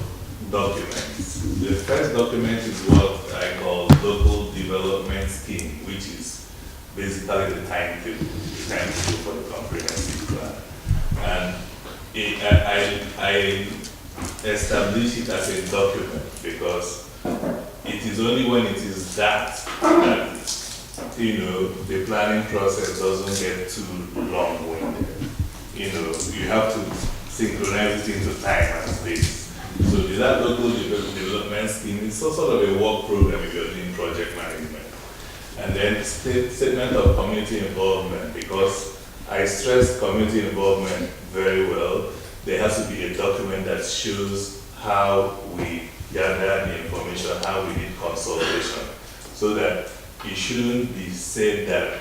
documents. The first document is what I call local development scheme, which is basically the timetable for the comprehensive plan. And I establish it as a document because it is only when it is that the planning process doesn't get too long-winded. You have to synchronize it into time and space. So that local development scheme is sort of a work program if you're doing project management. And then statement of community involvement, because I stress community involvement very well. There has to be a document that shows how we gather the information, how we did consultation, so that it shouldn't be said that,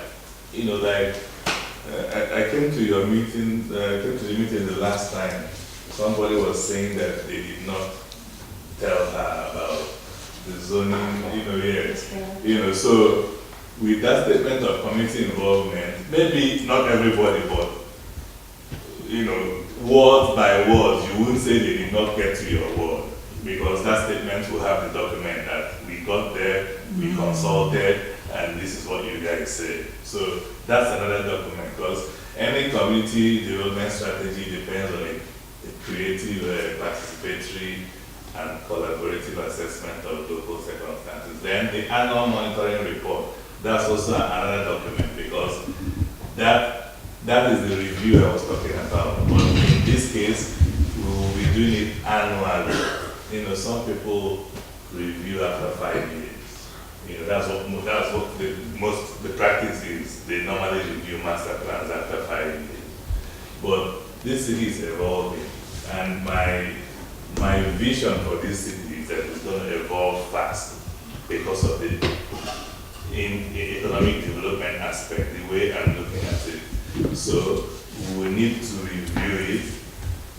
I came to your meeting, came to the meeting the last time. Somebody was saying that they did not tell her about the zoning, yes. So with that statement of community involvement, maybe not everybody, but, word by word, you wouldn't say they did not get to your word, because that statement will have the document that we got there, we consulted, and this is what you guys said. So that's another document, because any community development strategy depends on a creative, participatory, and collaborative assessment of local circumstances. Then the annual monitoring report, that's also another document, because that is the review I was talking about. But in this case, we will be doing it annually. Some people review after 5 years. That's what the practice is. They normally review master plans after 5 years. But this city is evolving, and my vision for this city is that it's going to evolve fast because of the economic development aspect, the way I'm looking at it. So we need to review it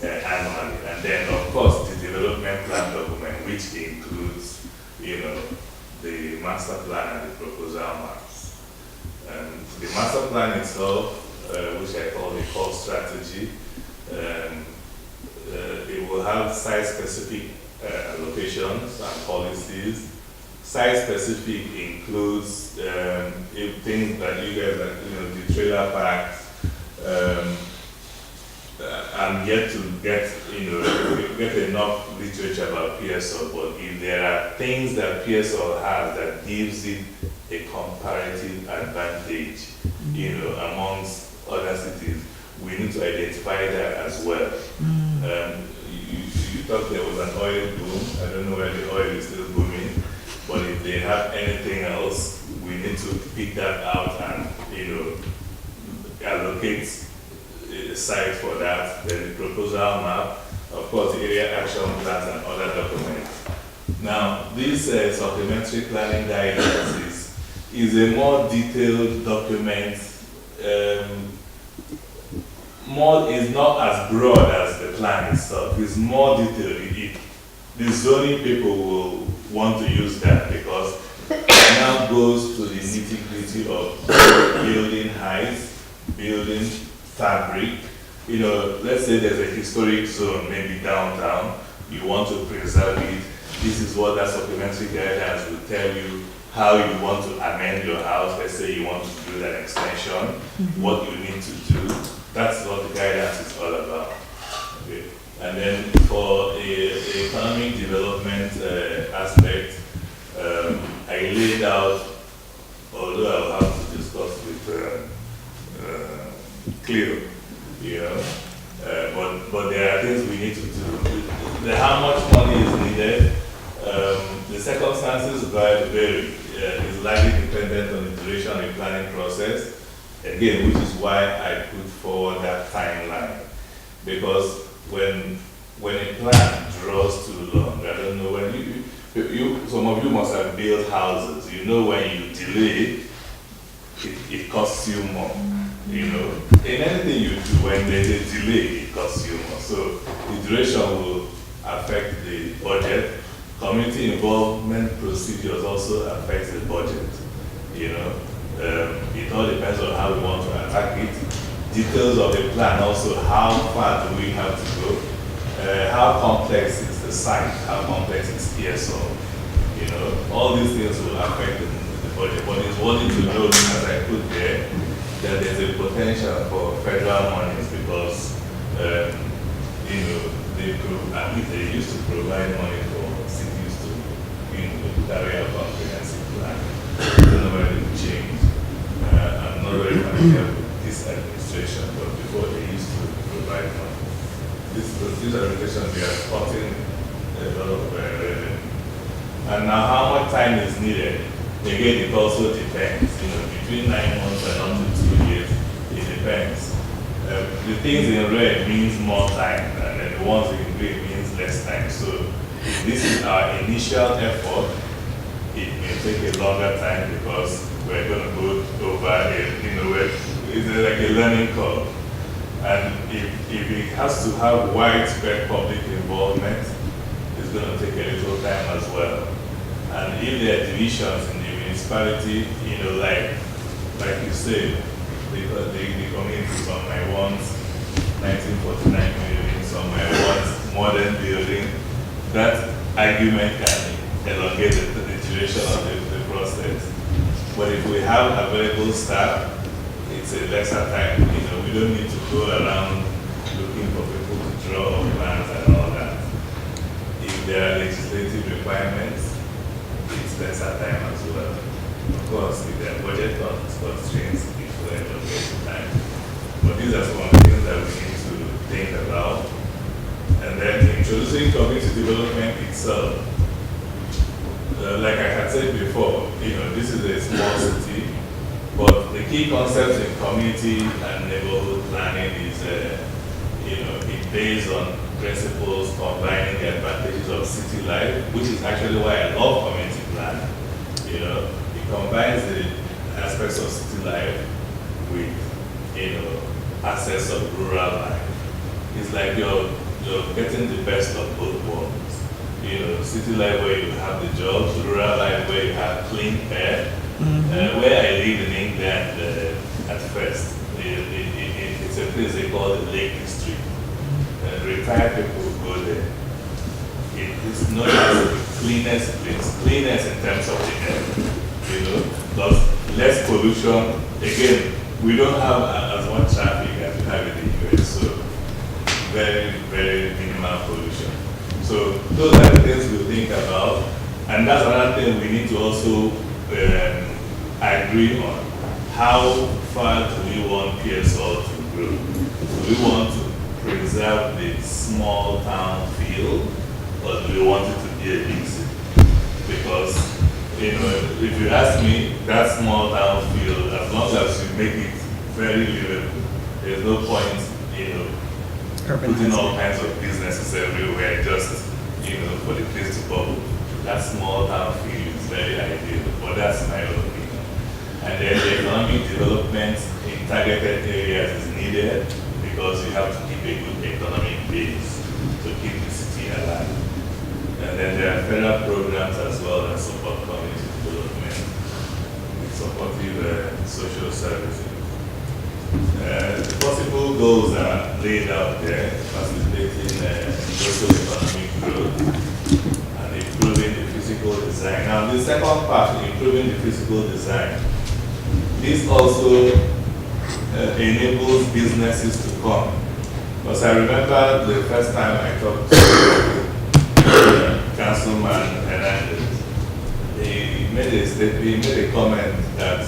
annually, and then of course the development plan document, which includes, the master plan and the proposal maps. And the master plan itself, which I call the core strategy, it will have site-specific allocations and policies. Site-specific includes things that you guys, the trailer parks. I'm yet to get enough literature about Pearsall, but if there are things that Pearsall has that gives it a comparative advantage, amongst other cities, we need to identify that as well. You thought there was an oil boom. I don't know where the oil is still booming, but if they have anything else, we need to pick that out and allocate a site for that. Then the proposal map, of course, the area action plans and other documents. Now, this supplementary planning guidance is a more detailed document. Is not as broad as the plan itself. It's more detailed. The zoning people will want to use that because it now goes to the nitty-gritty of building height, building fabric. Let's say there's a historic zone, maybe downtown. You want to preserve it. This is what that supplementary guidance will tell you. How you want to amend your house. Let's say you want to build an extension, what you need to do. That's what the guidance is all about. Okay. And then for a economic development aspect, I laid out, although I'll have to discuss with Cleo, but there are things we need to do. How much money is needed? The circumstances vary. Is likely dependent on the duration of the planning process. Again, which is why I put forward that timeline. Because when a plan draws too long, I don't know when some of you must have built houses. When you delay, it costs you more. In anything you do, when there's a delay, it costs you more. So the duration will affect the budget. Community involvement procedures also affect the budget. You know, it all depends on how we want to attack it. Details of the plan also, how far do we have to go? How complex is the site? How complex is Pearsall? You know, all these things will affect the budget. But it's wanting to know, as I put there, that there's a potential for federal monies because, you know, at least they used to provide money for cities to, you know, carry out comprehensive plan. I don't know whether it changed. I'm not very familiar with this administration, but before they used to provide money. This administration, they are spotting a lot of revenue. And now how much time is needed? Again, it also depends. You know, between 9 months and up to 2 years, it depends. The things in red means more time, and then the ones in green means less time. So this is our initial effort. It may take a longer time because we're going to go over it, you know, it's like a learning curve. And if it has to have widespread public involvement, it's going to take a little time as well. And if there are divisions in the municipality, you know, like you said, the community, some might want 1949 building, some might want modern building. That argument can elongate the duration of the process. But if we have available staff, it's a lesser time. You know, we don't need to go around looking for people to draw up plans and all that. If there are legislative requirements, it's lesser time as well. Of course, if there are budget constraints, it will elongate the time. But these are some of the things that we need to think about. And then introducing community development itself. Like I had said before, you know, this is a small city, but the key concepts in community and neighborhood planning is, you know, it based on principles combining the advantages of city life, which is actually why I love community planning. You know, it combines the aspects of city life with, you know, access of rural life. It's like you're getting the best of both worlds. You know, city life where you have the jobs, rural life where you have clean air. Where I live in England at first, it's a place they call the Lake District. Retired people go there. It's not just the cleanest place, cleanest in terms of the air, you know, plus less pollution. Again, we don't have as much traffic as we have in the US, so very, very minimal pollution. So those are the things we think about, and that's another thing we need to also agree on. How far do we want Pearsall to grow? Do we want to preserve the small town feel, or do we want it to be a big city? Because, you know, if you ask me, that small town feel, as long as you make it very livable, there's no point, you know, putting all kinds of businesses everywhere just, you know, for the place to bubble. That small town feel is very ideal, but that's my own opinion. And then the economic development in targeted areas is needed because you have to keep a good economic base to keep the city alive. And then there are federal programs as well that support community development, supportive social services. The possible goals are laid out there, facilitating local economic growth and improving the physical design. Now, the second part, improving the physical design, this also enables businesses to come. Because I remember the first time I talked to Councilman Hernandez, he made a comment that,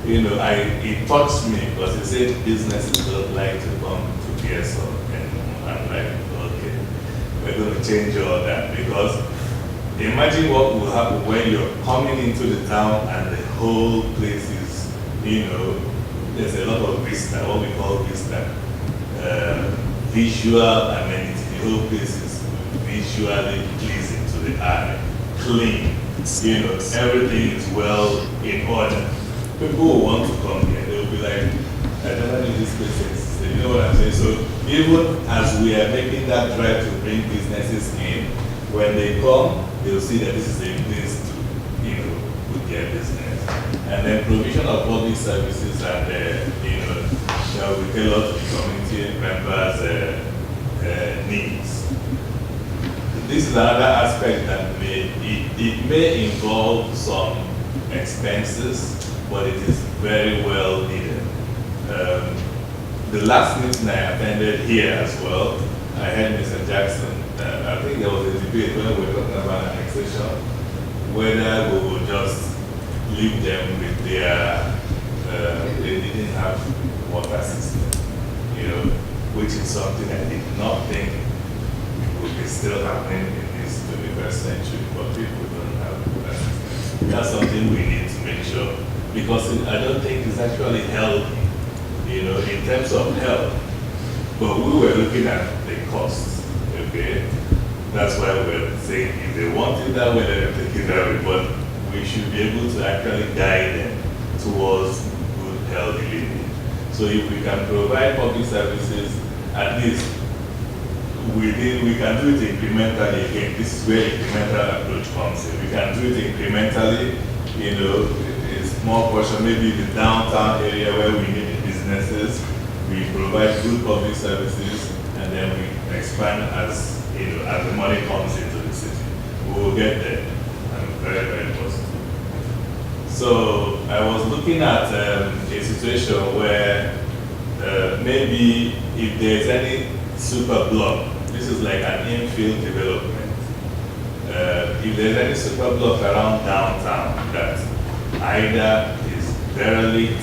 you know, it touched me because he said businesses don't like to come to Pearsall. And I'm like, okay, we're going to change all that, because imagine what will happen when you're coming into the town and the whole place is, you know, there's a lot of vista, what we call vista, visual amenity. The whole place is visually pleasing to the eye, clean, you know, everything is well in order. People will want to come here, they'll be like, I never knew this place existed. You know what I'm saying? So even as we are making that drive to bring businesses in, when they come, they'll see that this is a place to, put their business. And then provision of public services and, that we tailor to the community members' needs. This is another aspect that it may involve some expenses, but it is very well needed. The last meeting I attended here as well, I had Mr. Jackson. I think there was a debate when we were talking about annexation, whether we would just leave them with their, they didn't have water system, which is something I did not think would be still happening in this 21st century, but people don't have water system. That's something we need to make sure, because I don't think it's actually healthy, in terms of health. But we were looking at the costs, okay? That's why we're saying if they want it that way, then take it that way. But we should be able to actually guide them towards good, healthy living. So if we can provide public services, at least we can do it incrementally. Again, this is where incremental approach comes in. We can do it incrementally, a small portion, maybe the downtown area where we need the businesses. We provide good public services, and then we expand as the money comes into the city. We will get there. I'm very, very positive. So I was looking at a situation where maybe if there's any super block, this is like an infill development. If there's any super block around downtown that either is derelict,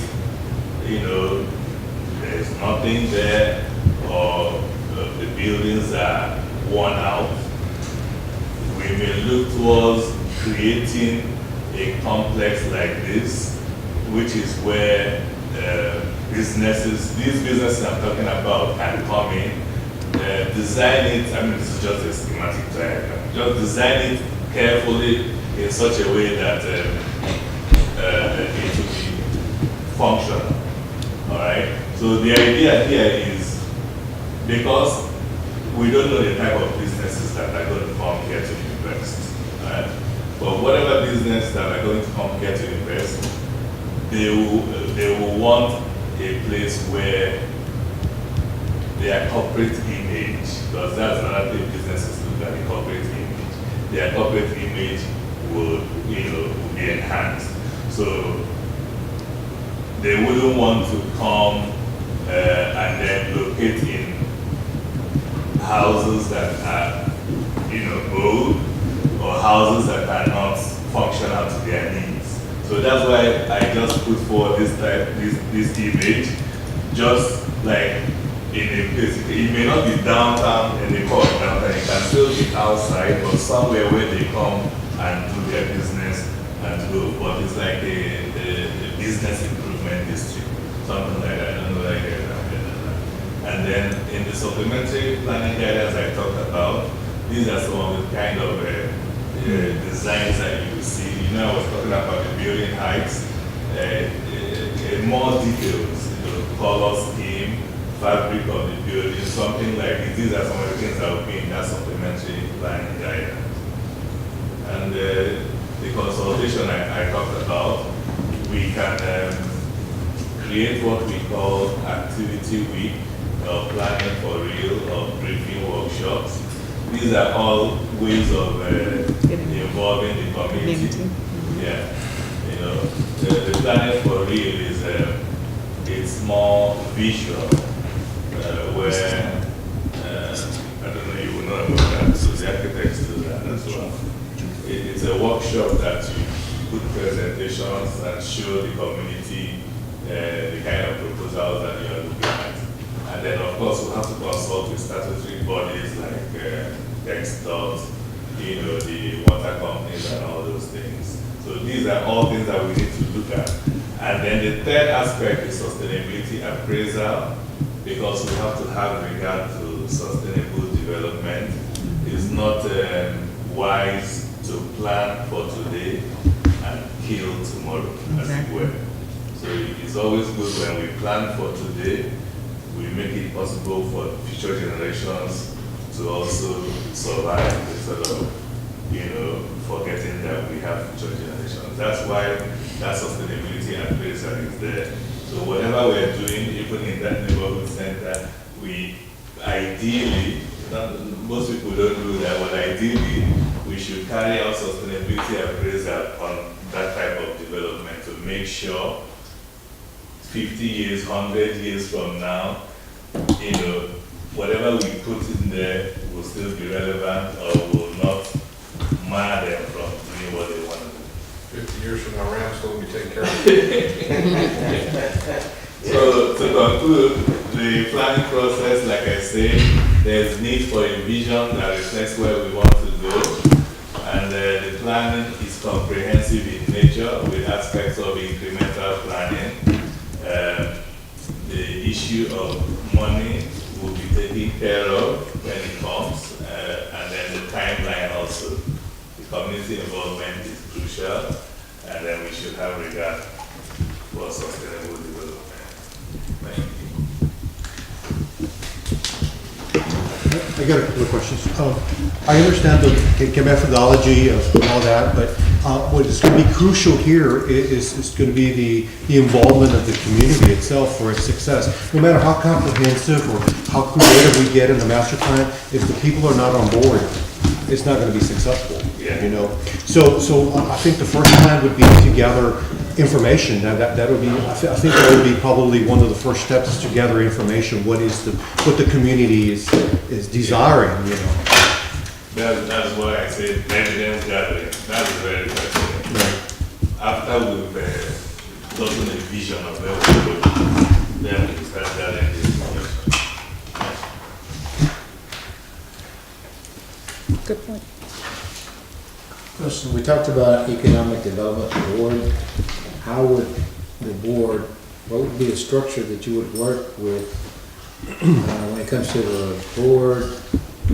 there's nothing there, or the buildings are worn out, we may look towards creating a complex like this, which is where these businesses I'm talking about can come in, design it, this is just a schematic diagram, just design it carefully in such a way that it will be functional. All right. So the idea here is, because we don't know the type of businesses that are going to come here to invest. All right. But whatever business that are going to come here to invest, they will want a place where their corporate image, because that's another thing businesses look at, the corporate image. Their corporate image will be enhanced. So they wouldn't want to come and then locate in houses that are, old, or houses that are not functional to their needs. So that's why I just put forward this image, just like in a place. It may not be downtown in the core of downtown, it can still be outside, but somewhere where they come and do their business and go. But it's like a business improvement district, something like that. I don't know like that. And then in the supplementary planning guidance I talked about, these are some of the kind of designs that you will see. I was talking about the building heights, more details, color scheme, fabric of the building, something like this. These are some of the things that will be in that supplementary planning guidance. And the consultation I talked about, we can create what we call activity week, or planning for real, or briefing workshops. These are all ways of involving the community. Yeah, the planning for real is it's more visual, where I don't know, you will know about that. So the architects do that as well. It's a workshop that you put presentations and show the community the kind of proposals that you are looking at. And then, of course, we'll have to consult with statutory bodies like TxDOT, the water companies and all those things. So these are all things that we need to look at. And then the third aspect is sustainability appraisal, because we have to have regard to sustainable development. It's not wise to plan for today and kill tomorrow, as it were. So it's always good when we plan for today, we make it possible for future generations to also survive instead of, forgetting that we have future generations. That's why that sustainability appraisal is there. So whatever we're doing, even in that neighborhood center, we ideally, most people don't do that, but ideally, we should carry out sustainability appraisal on that type of development to make sure 50 years, 100 years from now, whatever we put in there will still be relevant or will not mar them from doing what they want to do. 50 years from now, Ram's still gonna be taking care of it. So to conclude, the planning process, like I said, there's need for a vision that reflects where we want to go. And the planning is comprehensive in nature with aspects of incremental planning. The issue of money will be taken care of when it comes, and then the timeline also. The community involvement is crucial, and then we should have regard for sustainable development. Thank you. I got a couple of questions. I understand the methodology of all that, but what is going to be crucial here is going to be the involvement of the community itself for its success. No matter how comprehensive or how creative we get in the master plan, if the people are not on board, it's not going to be successful. Yeah. So I think the first plan would be to gather information. That would be. I think that would be probably one of the first steps is to gather information. What the community is desiring. That's why I said evidence gathering. That's very important. Right. After we've gotten a vision of where we go, then we start gathering this information. Good point. Question, we talked about economic development board. How would the board, what would be the structure that you would work with when it comes to the board,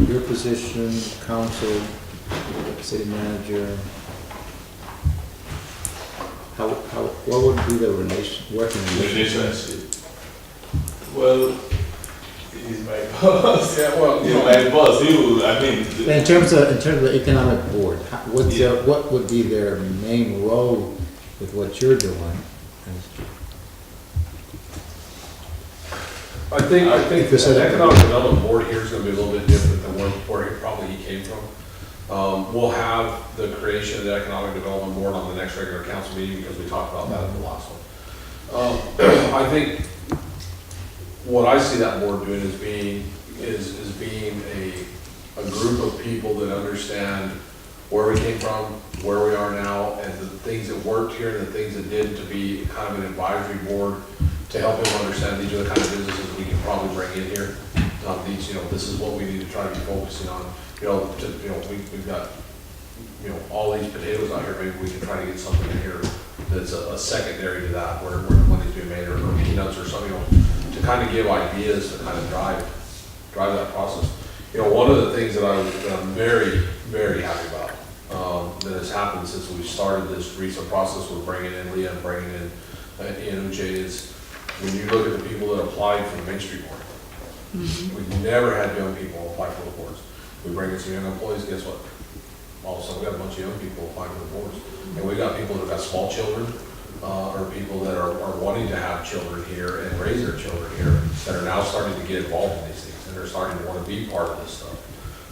your position, council, city manager? What would be the working relationship? Well, he's my boss. Yeah, well, he's my boss. In terms of the economic board, what would be their main role with what you're doing? I think the economic development board here is gonna be a little bit different than where he came from. We'll have the creation of the economic development board on the next regular council meeting because we talked about that in the last one. I think what I see that board doing is being a group of people that understand where we came from, where we are now, and the things that worked here and the things that didn't, to be kind of an advisory board to help them understand these are the kind of businesses we can probably bring in here. This is what we need to try to be focusing on. We've got, all these potatoes out here, maybe we can try to get something in here that's a secondary to that, where the money's being made, or peanuts or something, to kind of give ideas to kind of drive that process. One of the things that I'm very, very happy about, that has happened since we started this recent process with bringing in Leah and bringing in Uche, is when you look at the people that applied for the Main Street Board. We've never had young people apply for the boards. We bring in some young employees, guess what? All of a sudden, we got a bunch of young people applying for the boards. And we got people that got small children, or people that are wanting to have children here and raise their children here, that are now starting to get involved in these things, and they're starting to want to be part of this stuff.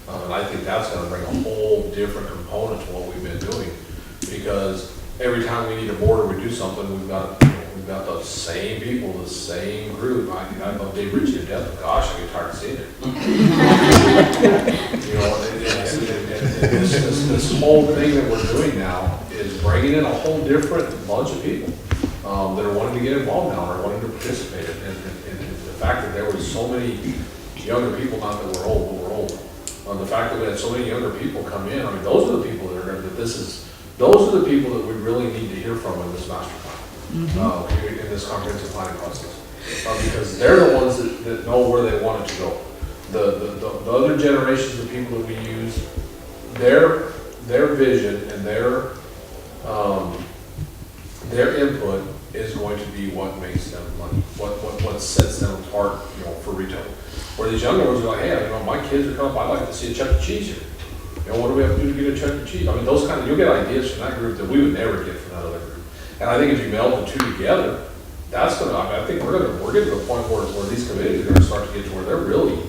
And I think that's going to bring a whole different component to what we've been doing, because every time we need a board or we do something, we've got the same people, the same group. I love Dave Ritchie to death, but gosh, I get tired of seeing it. This whole thing that we're doing now is bringing in a whole different bunch of people that are wanting to get involved now, or wanting to participate. And the fact that there was so many younger people, not that we're old, but we're old. The fact that we had so many younger people come in, those are the people those are the people that we really need to hear from in this master plan, in this comprehensive planning process. Because they're the ones that know where they want it to go. The other generations of people that we use, their vision and their input is going to be what makes them money, what sets them apart, you know, for retail. Where these younger ones are like, hey, you know, my kids are coming up, I'd like to see a Chuck E. Cheese here. You know, what do we have to do to get a Chuck E. Cheese? I mean, those kind of, you'll get ideas from that group that we would never get from that other group. And I think if you meld the two together, that's gonna, I mean, I think we're getting to a point where these committees are gonna start to get to where they're really,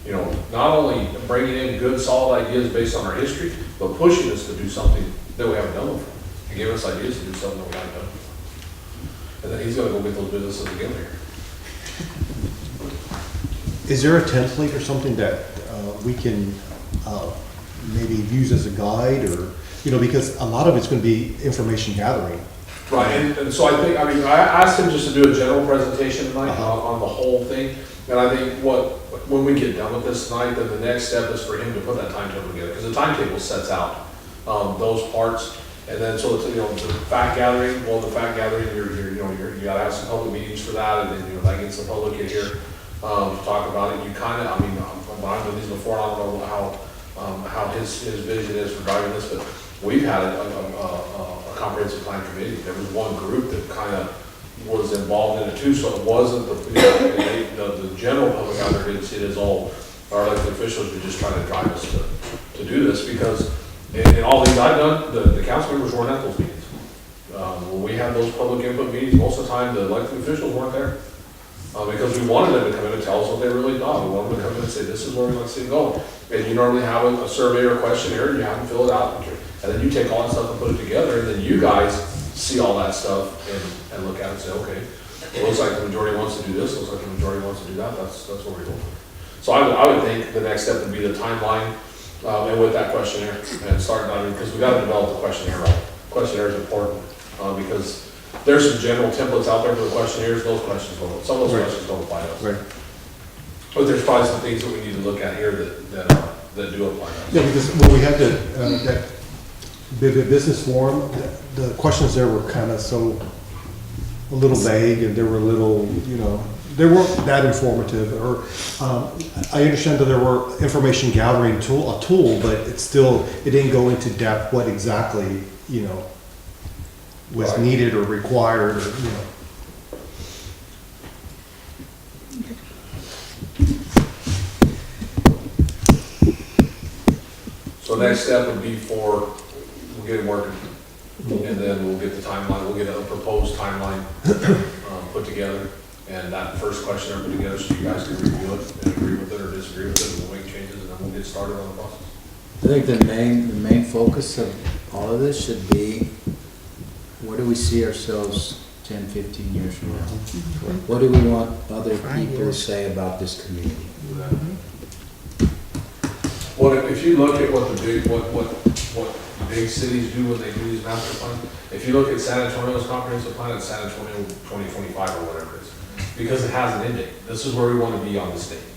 you know, not only bringing in good, solid ideas based on our history, but pushing us to do something that we haven't done before, and give us ideas to do something that we haven't done before. And then he's gonna go get those businesses again here. Is there a template or something that we can maybe use as a guide, or, you know, because a lot of it's going to be information gathering. Right, and so I think, I mean, I asked him just to do a general presentation tonight on the whole thing. And I think when we get done with this tonight, then the next step is for him to put that timetable together, because the timetable sets out those parts. And then, so it's, you know, the fact gathering, well, the fact gathering, you gotta have some public meetings for that, and then, you know, that gets the public in here to talk about it. You kind of, I mean, I've done these before, I don't know how his vision is for driving this, but we've had a comprehensive plan committee. There was one group that kind of was involved in it too, so it wasn't the general public out there didn't see it as all our elected officials were just trying to drive us to do this, because in all these I've done, the council members weren't at those meetings. When we had those public input meetings, most of the time the elected officials weren't there. Because we wanted them to come in and tell us what they really thought. We wanted them to come in and say, this is where we want to see it go. And you normally have a survey or a questionnaire, and you have them fill it out, and then you take all that stuff and put it together, and then you guys see all that stuff and look at it and say, okay, it looks like the majority wants to do this, looks like the majority wants to do that, that's what we're doing. So I would think the next step would be the timeline, and with that questionnaire, and start, I mean, because we got to develop the questionnaire right. Questionnaire is important, because there's some general templates out there for the questionnaires, those questions don't, some of those questions don't apply to us. Right. But there's probably some things that we need to look at here that do apply to us. Yeah, because when we had that business forum, the questions there were kind of so a little vague, and they were a little, you know, they weren't that informative. Or I understand that there were information gathering tool, but it didn't go into depth what exactly, you know, was Right. needed or required, or, you know. So next step would be we'll get it working, and then we'll get the timeline, we'll get a proposed timeline put together, and that first questionnaire put together, so you guys can review it and agree with it or disagree with it, and we'll make changes, and then we'll get started on the process. I think the main focus of all of this should be, where do we see ourselves 10, 15 years from now? What do we want other people to say about this community? Well, if you look at what big cities do when they do these master plans, if you look at San Antonio's comprehensive plan, it's San Antonio 2025 or whatever it is, because it has an end date. This is where we want to be on this date.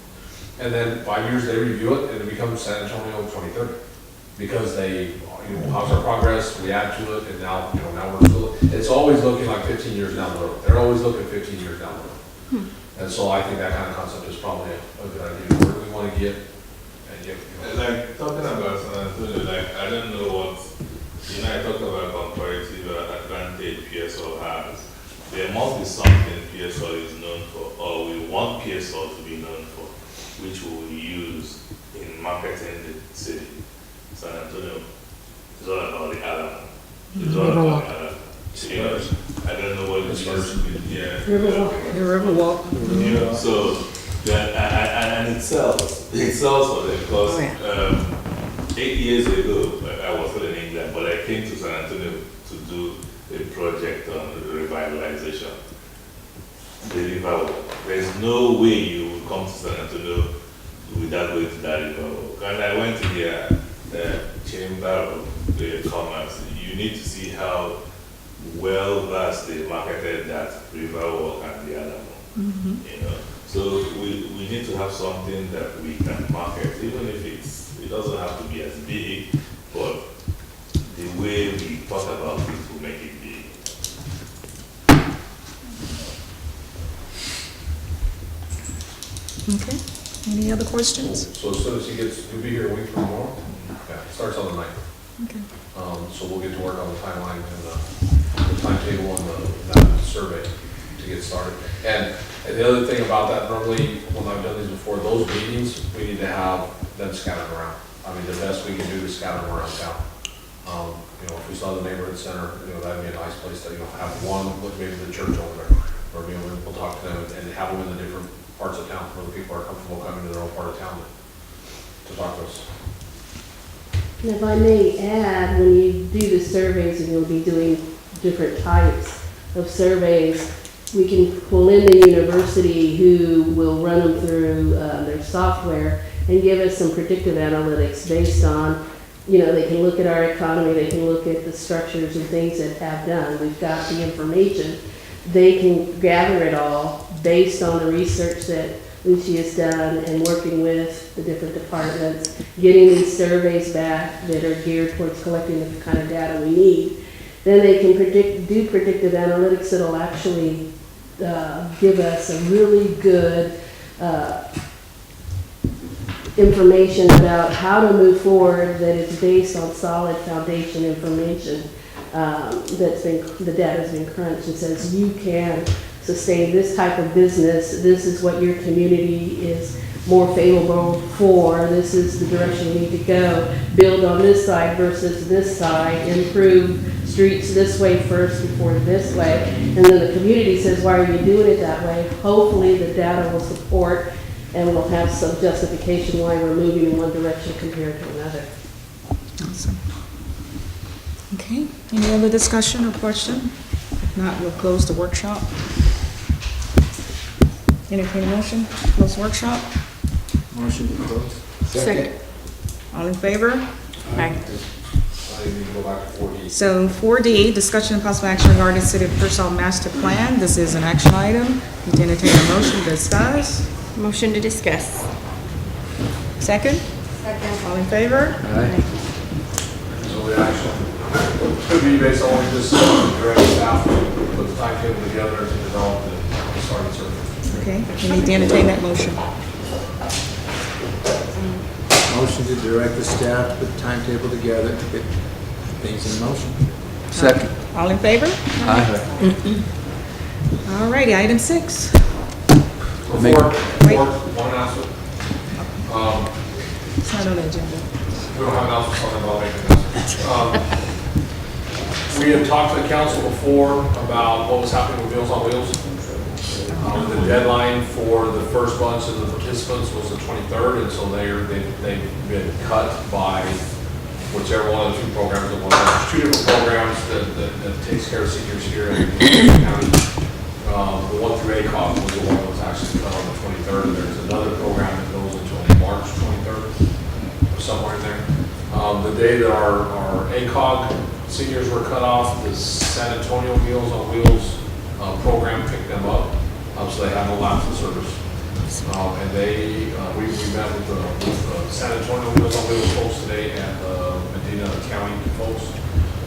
And then 5 years, they review it, and it becomes San Antonio 2030. Because they, you know, how's our progress, we add to it, and now, you know, now we're still, it's always looking like 15 years down the road. They're always looking 15 years down the road. And so I think that kind of concept is probably a good idea. Where do we want to get, and get, Like, talking about San Antonio, like, I don't know what, you know, I talked about comparative advantage Pearsall has. There must be something Pearsall is known for, or we want Pearsall to be known for, which we will use in marketing the city. San Antonio is all about the Alamo. It's all about the Alamo. You know, I don't know what it is. Yeah. The Riverwalk. You know, so, and it sells for them, because 8 years ago, I was still in England, but I came to San Antonio to do a project on revitalization. The river. There's no way you will come to San Antonio without going to that river. And I went to the Chamber of Commerce. You need to see how well versed they marketed that Riverwalk and the Alamo. You know, so we need to have something that we can market, even if it doesn't have to be as big, but the way we talk about it will make it big. Okay, any other questions? so as soon as he'll be here a week from tomorrow. Yeah, starts on the 9th. Okay. So we'll get to work on the timeline and the timetable and that survey to get started. And the other thing about that, normally, when I've done these before, those meetings, we need to have them scattered around. I mean, the best we can do is scatter them around town. You know, if we saw the neighborhood center, you know, that'd be a nice place to, you know, have one, look maybe the church over there, or, you know, we'll talk to them and have them in the different parts of town where the people are comfortable coming to their own part of town to talk to us. And if I may add, when you do the surveys, and you'll be doing different types of surveys, we can pull in the university who will run them through their software and give us some predictive analytics based on, you know, they can look at our economy, they can look at the structures and things that have done. We've got the information. They can gather it all based on the research that Lucy has done and working with the different departments, getting these surveys back that are geared towards collecting the kind of data we need. Then they can do predictive analytics that'll actually give us a really good information about how to move forward that is based on solid foundation information the data's been crunched and says you can sustain this type of business, this is what your community is more favorable for, this is the direction you need to go, build on this side versus this side, improve streets this way first before this way, and then the community says, why are you doing it that way? Hopefully the data will support and we'll have some justification why we're moving in one direction compared to another. Awesome. Okay, any other discussion or question? If not, we'll close the workshop. Entertain a motion, close workshop. Motion to close. Second. All in favor? Aye. I need to go back to 4D. So 4D, discussion and possible action regarding City of Pearsall Master Plan. This is an action item. You can entertain a motion to discuss. Motion to discuss. Second? Second. All in favor? Aye. So the action could be based on what we just direct staff to put the timetable together to develop the starting survey. Okay, you need to entertain that motion. Motion to direct the staff to put the timetable together to get things in motion. Second. All in favor? Aye. All righty, item 6. Before, Wait. one announcement. It's not on the agenda. We don't have an announcement, so I'll make an announcement. We had talked to the council before about what was happening with Meals on Wheels. The deadline for the first bunch of the participants was the 23rd, and so they've been cut by whichever one of the two programs. There's two different programs that takes care of seniors here in the county. The one through ACOG was the one that was actually cut on the 23rd. There's another program that goes until March 23rd, or somewhere in there. The day that our ACOG seniors were cut off, the San Antonio Meals on Wheels program picked them up. So they have no lapse in service. And we met with the San Antonio Meals on Wheels folks today and the Medina County folks.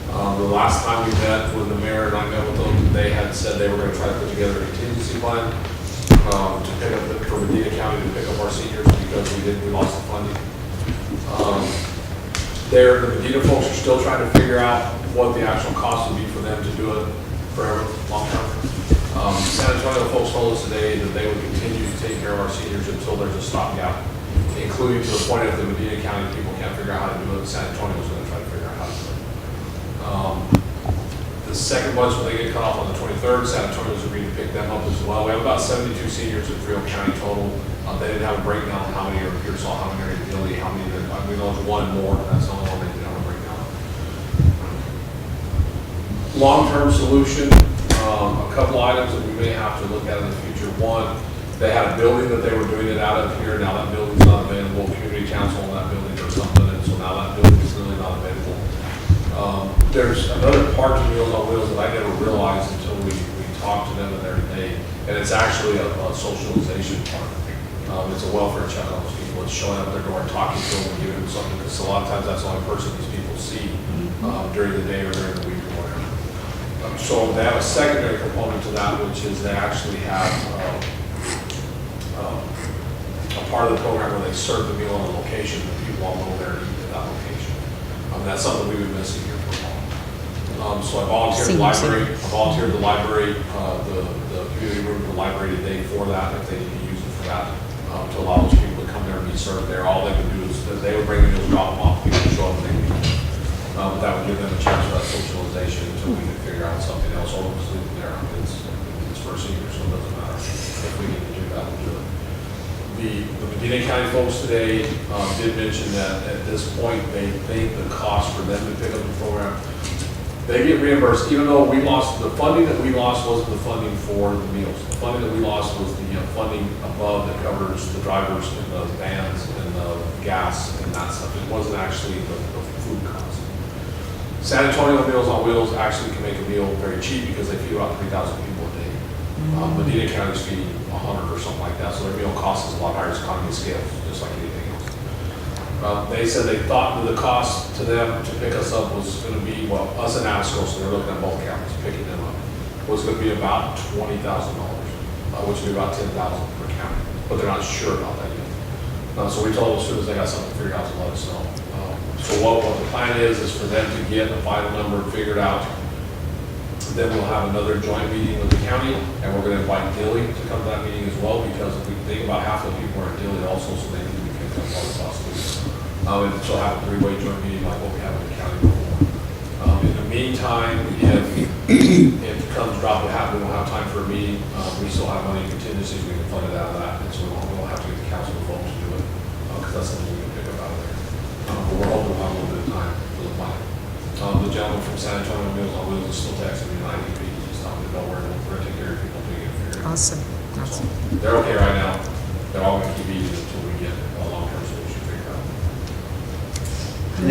The last time we met with the mayor and I met with them, they had said they were going to try to put together a contingency plan to pick up for Medina County to pick up our seniors because we lost the funding. The Medina folks are still trying to figure out what the actual cost would be for them to do it forever, long term. San Antonio folks told us today that they would continue to take care of our seniors until there's a stopgap, including to the point if the Medina County people can't figure out how to do it, San Antonio's going to try to figure out how to do it. The second bunch, when they get cut off on the 23rd, San Antonio's agreed to pick them up as well. We have about 72 seniors in Frio County total. They didn't have a breakdown of how many are in Pearsall, how many are in Dilly, how many, we know there's one more, but that's the only one they didn't have a breakdown. Long-term solution, a couple items that we may have to look at in the future. One, they had a building that they were doing it out of here. Now that building's not available. Community council on that building or something, and so now that building is really not available. There's another part to Meals on Wheels that I never realized until we talked to them and everything, and it's actually a socialization part. It's a welfare check on those people. It's showing up at their door and talking to them and giving them something, because a lot of times that's the only person these people see during the day or during the week or whatever. So they have a secondary component to that, which is they actually have a part of the program where they serve the meal on a location that people all go there and eat at that location. That's something we've been missing here for a while. So I volunteered the Senior center. library, the community room, the library today for that, if they need to use it for that, to allow those people to come there and be served there. All they would do is, they would bring the meals, drop them off, people would show up, and they would eat. But that would give them a chance for that socialization until we could figure out something else, or we'll just leave them there. I mean, it's for seniors, so it doesn't matter. If we need to do that, we'll do it. The Medina County folks today did mention that at this point, they think the cost for them to pick up the program, they get reimbursed, even though we lost, the funding that we lost wasn't the funding for the meals. The funding that we lost was the funding above that covers the drivers and the vans and the gas and that stuff. It wasn't actually the food cost. San Antonio Meals on Wheels actually can make a meal very cheap because they feed about 3,000 people a day. Medina County's feeding 100 or something like that, so their meal cost is a lot higher, it's economy of scale, just like anything else. They said they thought that the cost to them to pick us up was going to be, well, us and ASCO, so they're looking at both counties, picking them up, was going to be about $20,000, which would be about $10,000 per county, but they're not sure about that yet. So we told them as soon as they got something figured out to let us know. So what the plan is for them to get a final number figured out. Then we'll have another joint meeting with the county, and we're going to invite Dilly to come to that meeting as well, because if we think about half the people are in Dilly also, so they need to be picked up on the cost too. And she'll have a three-way joint meeting like what we have in the county before. In the meantime, if it comes drop to happen, we don't have time for a meeting, we still have money in contingencies, we can fund it out of that, and so we won't have to get the council folks to do it, because that's something we can pick up out of there. But we're hoping we'll have a little bit of time for the plan. The gentleman from San Antonio Meals on Wheels is still texting me on IDP, just telling me to know where to take care of people to get figured out. Awesome. So they're okay right now. They're all going to keep eating until we get a long-term solution figured out.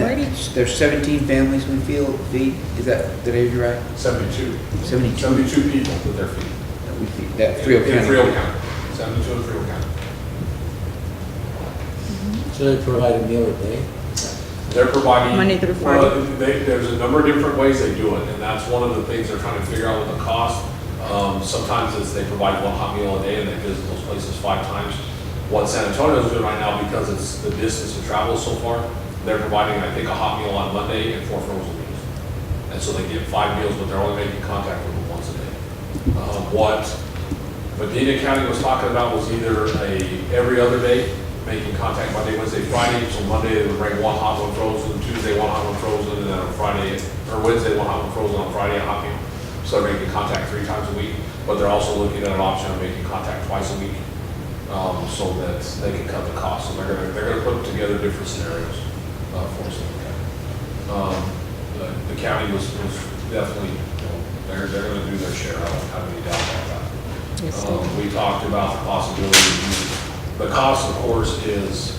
Alrighty. There's 17 families we feed, did I hear you right? 72. 72 72 people that they're feeding. that we feed, that Frio In County. Frio County. 72 in Frio County. So they provide a meal a day? They're providing. Monday through Friday. Well, there's a number of different ways they do it, and that's one of the things they're trying to figure out with the cost. Sometimes it's they provide one hot meal a day and they visit those places 5 times. What San Antonio is doing right now, because it's the distance to travel so far, they're providing, I think, a hot meal on Monday and 4 frozen meals. And so they get 5 meals, but they're only making contact with them once a day. What Medina County was talking about was either every other day, making contact Monday, Wednesday, Friday. So Monday they would bring 1 hot, 1 frozen, Tuesday 1 hot, 1 frozen, and then on Friday, or Wednesday 1 hot, 1 frozen, on Friday a hot meal. So they're making contact 3 times a week, but they're also looking at an option of making contact twice a week, so that they can cut the cost. So they're gonna put together different scenarios for us. The county was definitely, they're gonna do their share. I don't have any doubt about that. Yes. We talked about the possibility of using. The cost, of course, is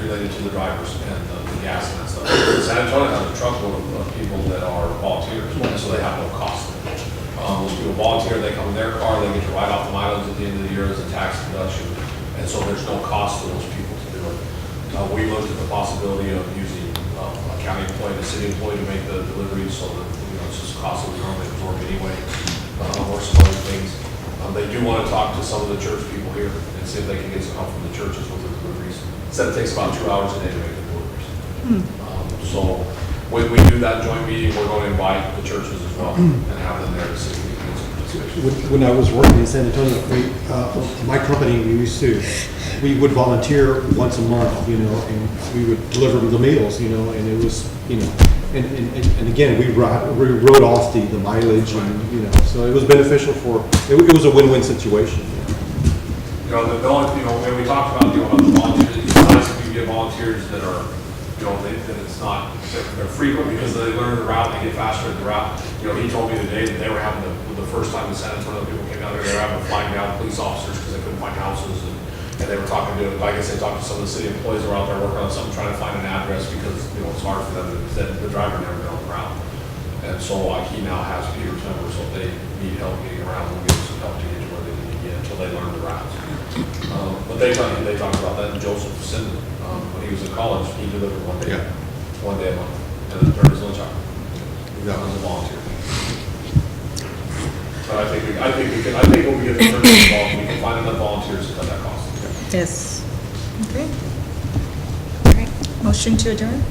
related to the drivers and the gas and that stuff. San Antonio has a truckload of people that are volunteers, and so they have no cost. Those people volunteer, they come in their car, they get to write off the mileage at the end of the year as a tax deduction, and so there's no cost to those people to do it. We looked at the possibility of using a county employee, a city employee to make the deliveries, so that it's just a cost that we normally absorb anyway, or some other things. They do want to talk to some of the church people here and see if they can get some help from the churches with the deliveries. Said it takes about 2 hours a day to make the deliveries. So when we do that joint meeting, we're going to invite the churches as well and have them there to see if we can get some participation. When I was working in San Antonio, my company, we would volunteer once a month, and we would deliver the meals, and it was, and again, we wrote off the mileage, and, so it was beneficial it was a win-win situation. The only, when we talked about, about the volunteers, it's nice if you get volunteers that are, that it's not, they're frequent because they learn the route, they get faster at the route. He told me the day that they were having the first time in San Antonio people came down there, they were having to flag down police officers because they couldn't find houses, and they were talking to, I guess they talked to some of the city employees who were out there working on something, trying to find an address because, it's hard for them, the driver never been on the route. And so he now has Peter's number, so if they need help getting around, we'll give them some help to get to where they need to get until they learn the routes. But they talked about that, and Joseph Sinden, when he was in college, he delivered one day a month, and then turned his lunch out. That was a volunteer. But I think when we get the church involved, we can find enough volunteers to cut that cost. Yes. Okay. All right. Motion to adjourn?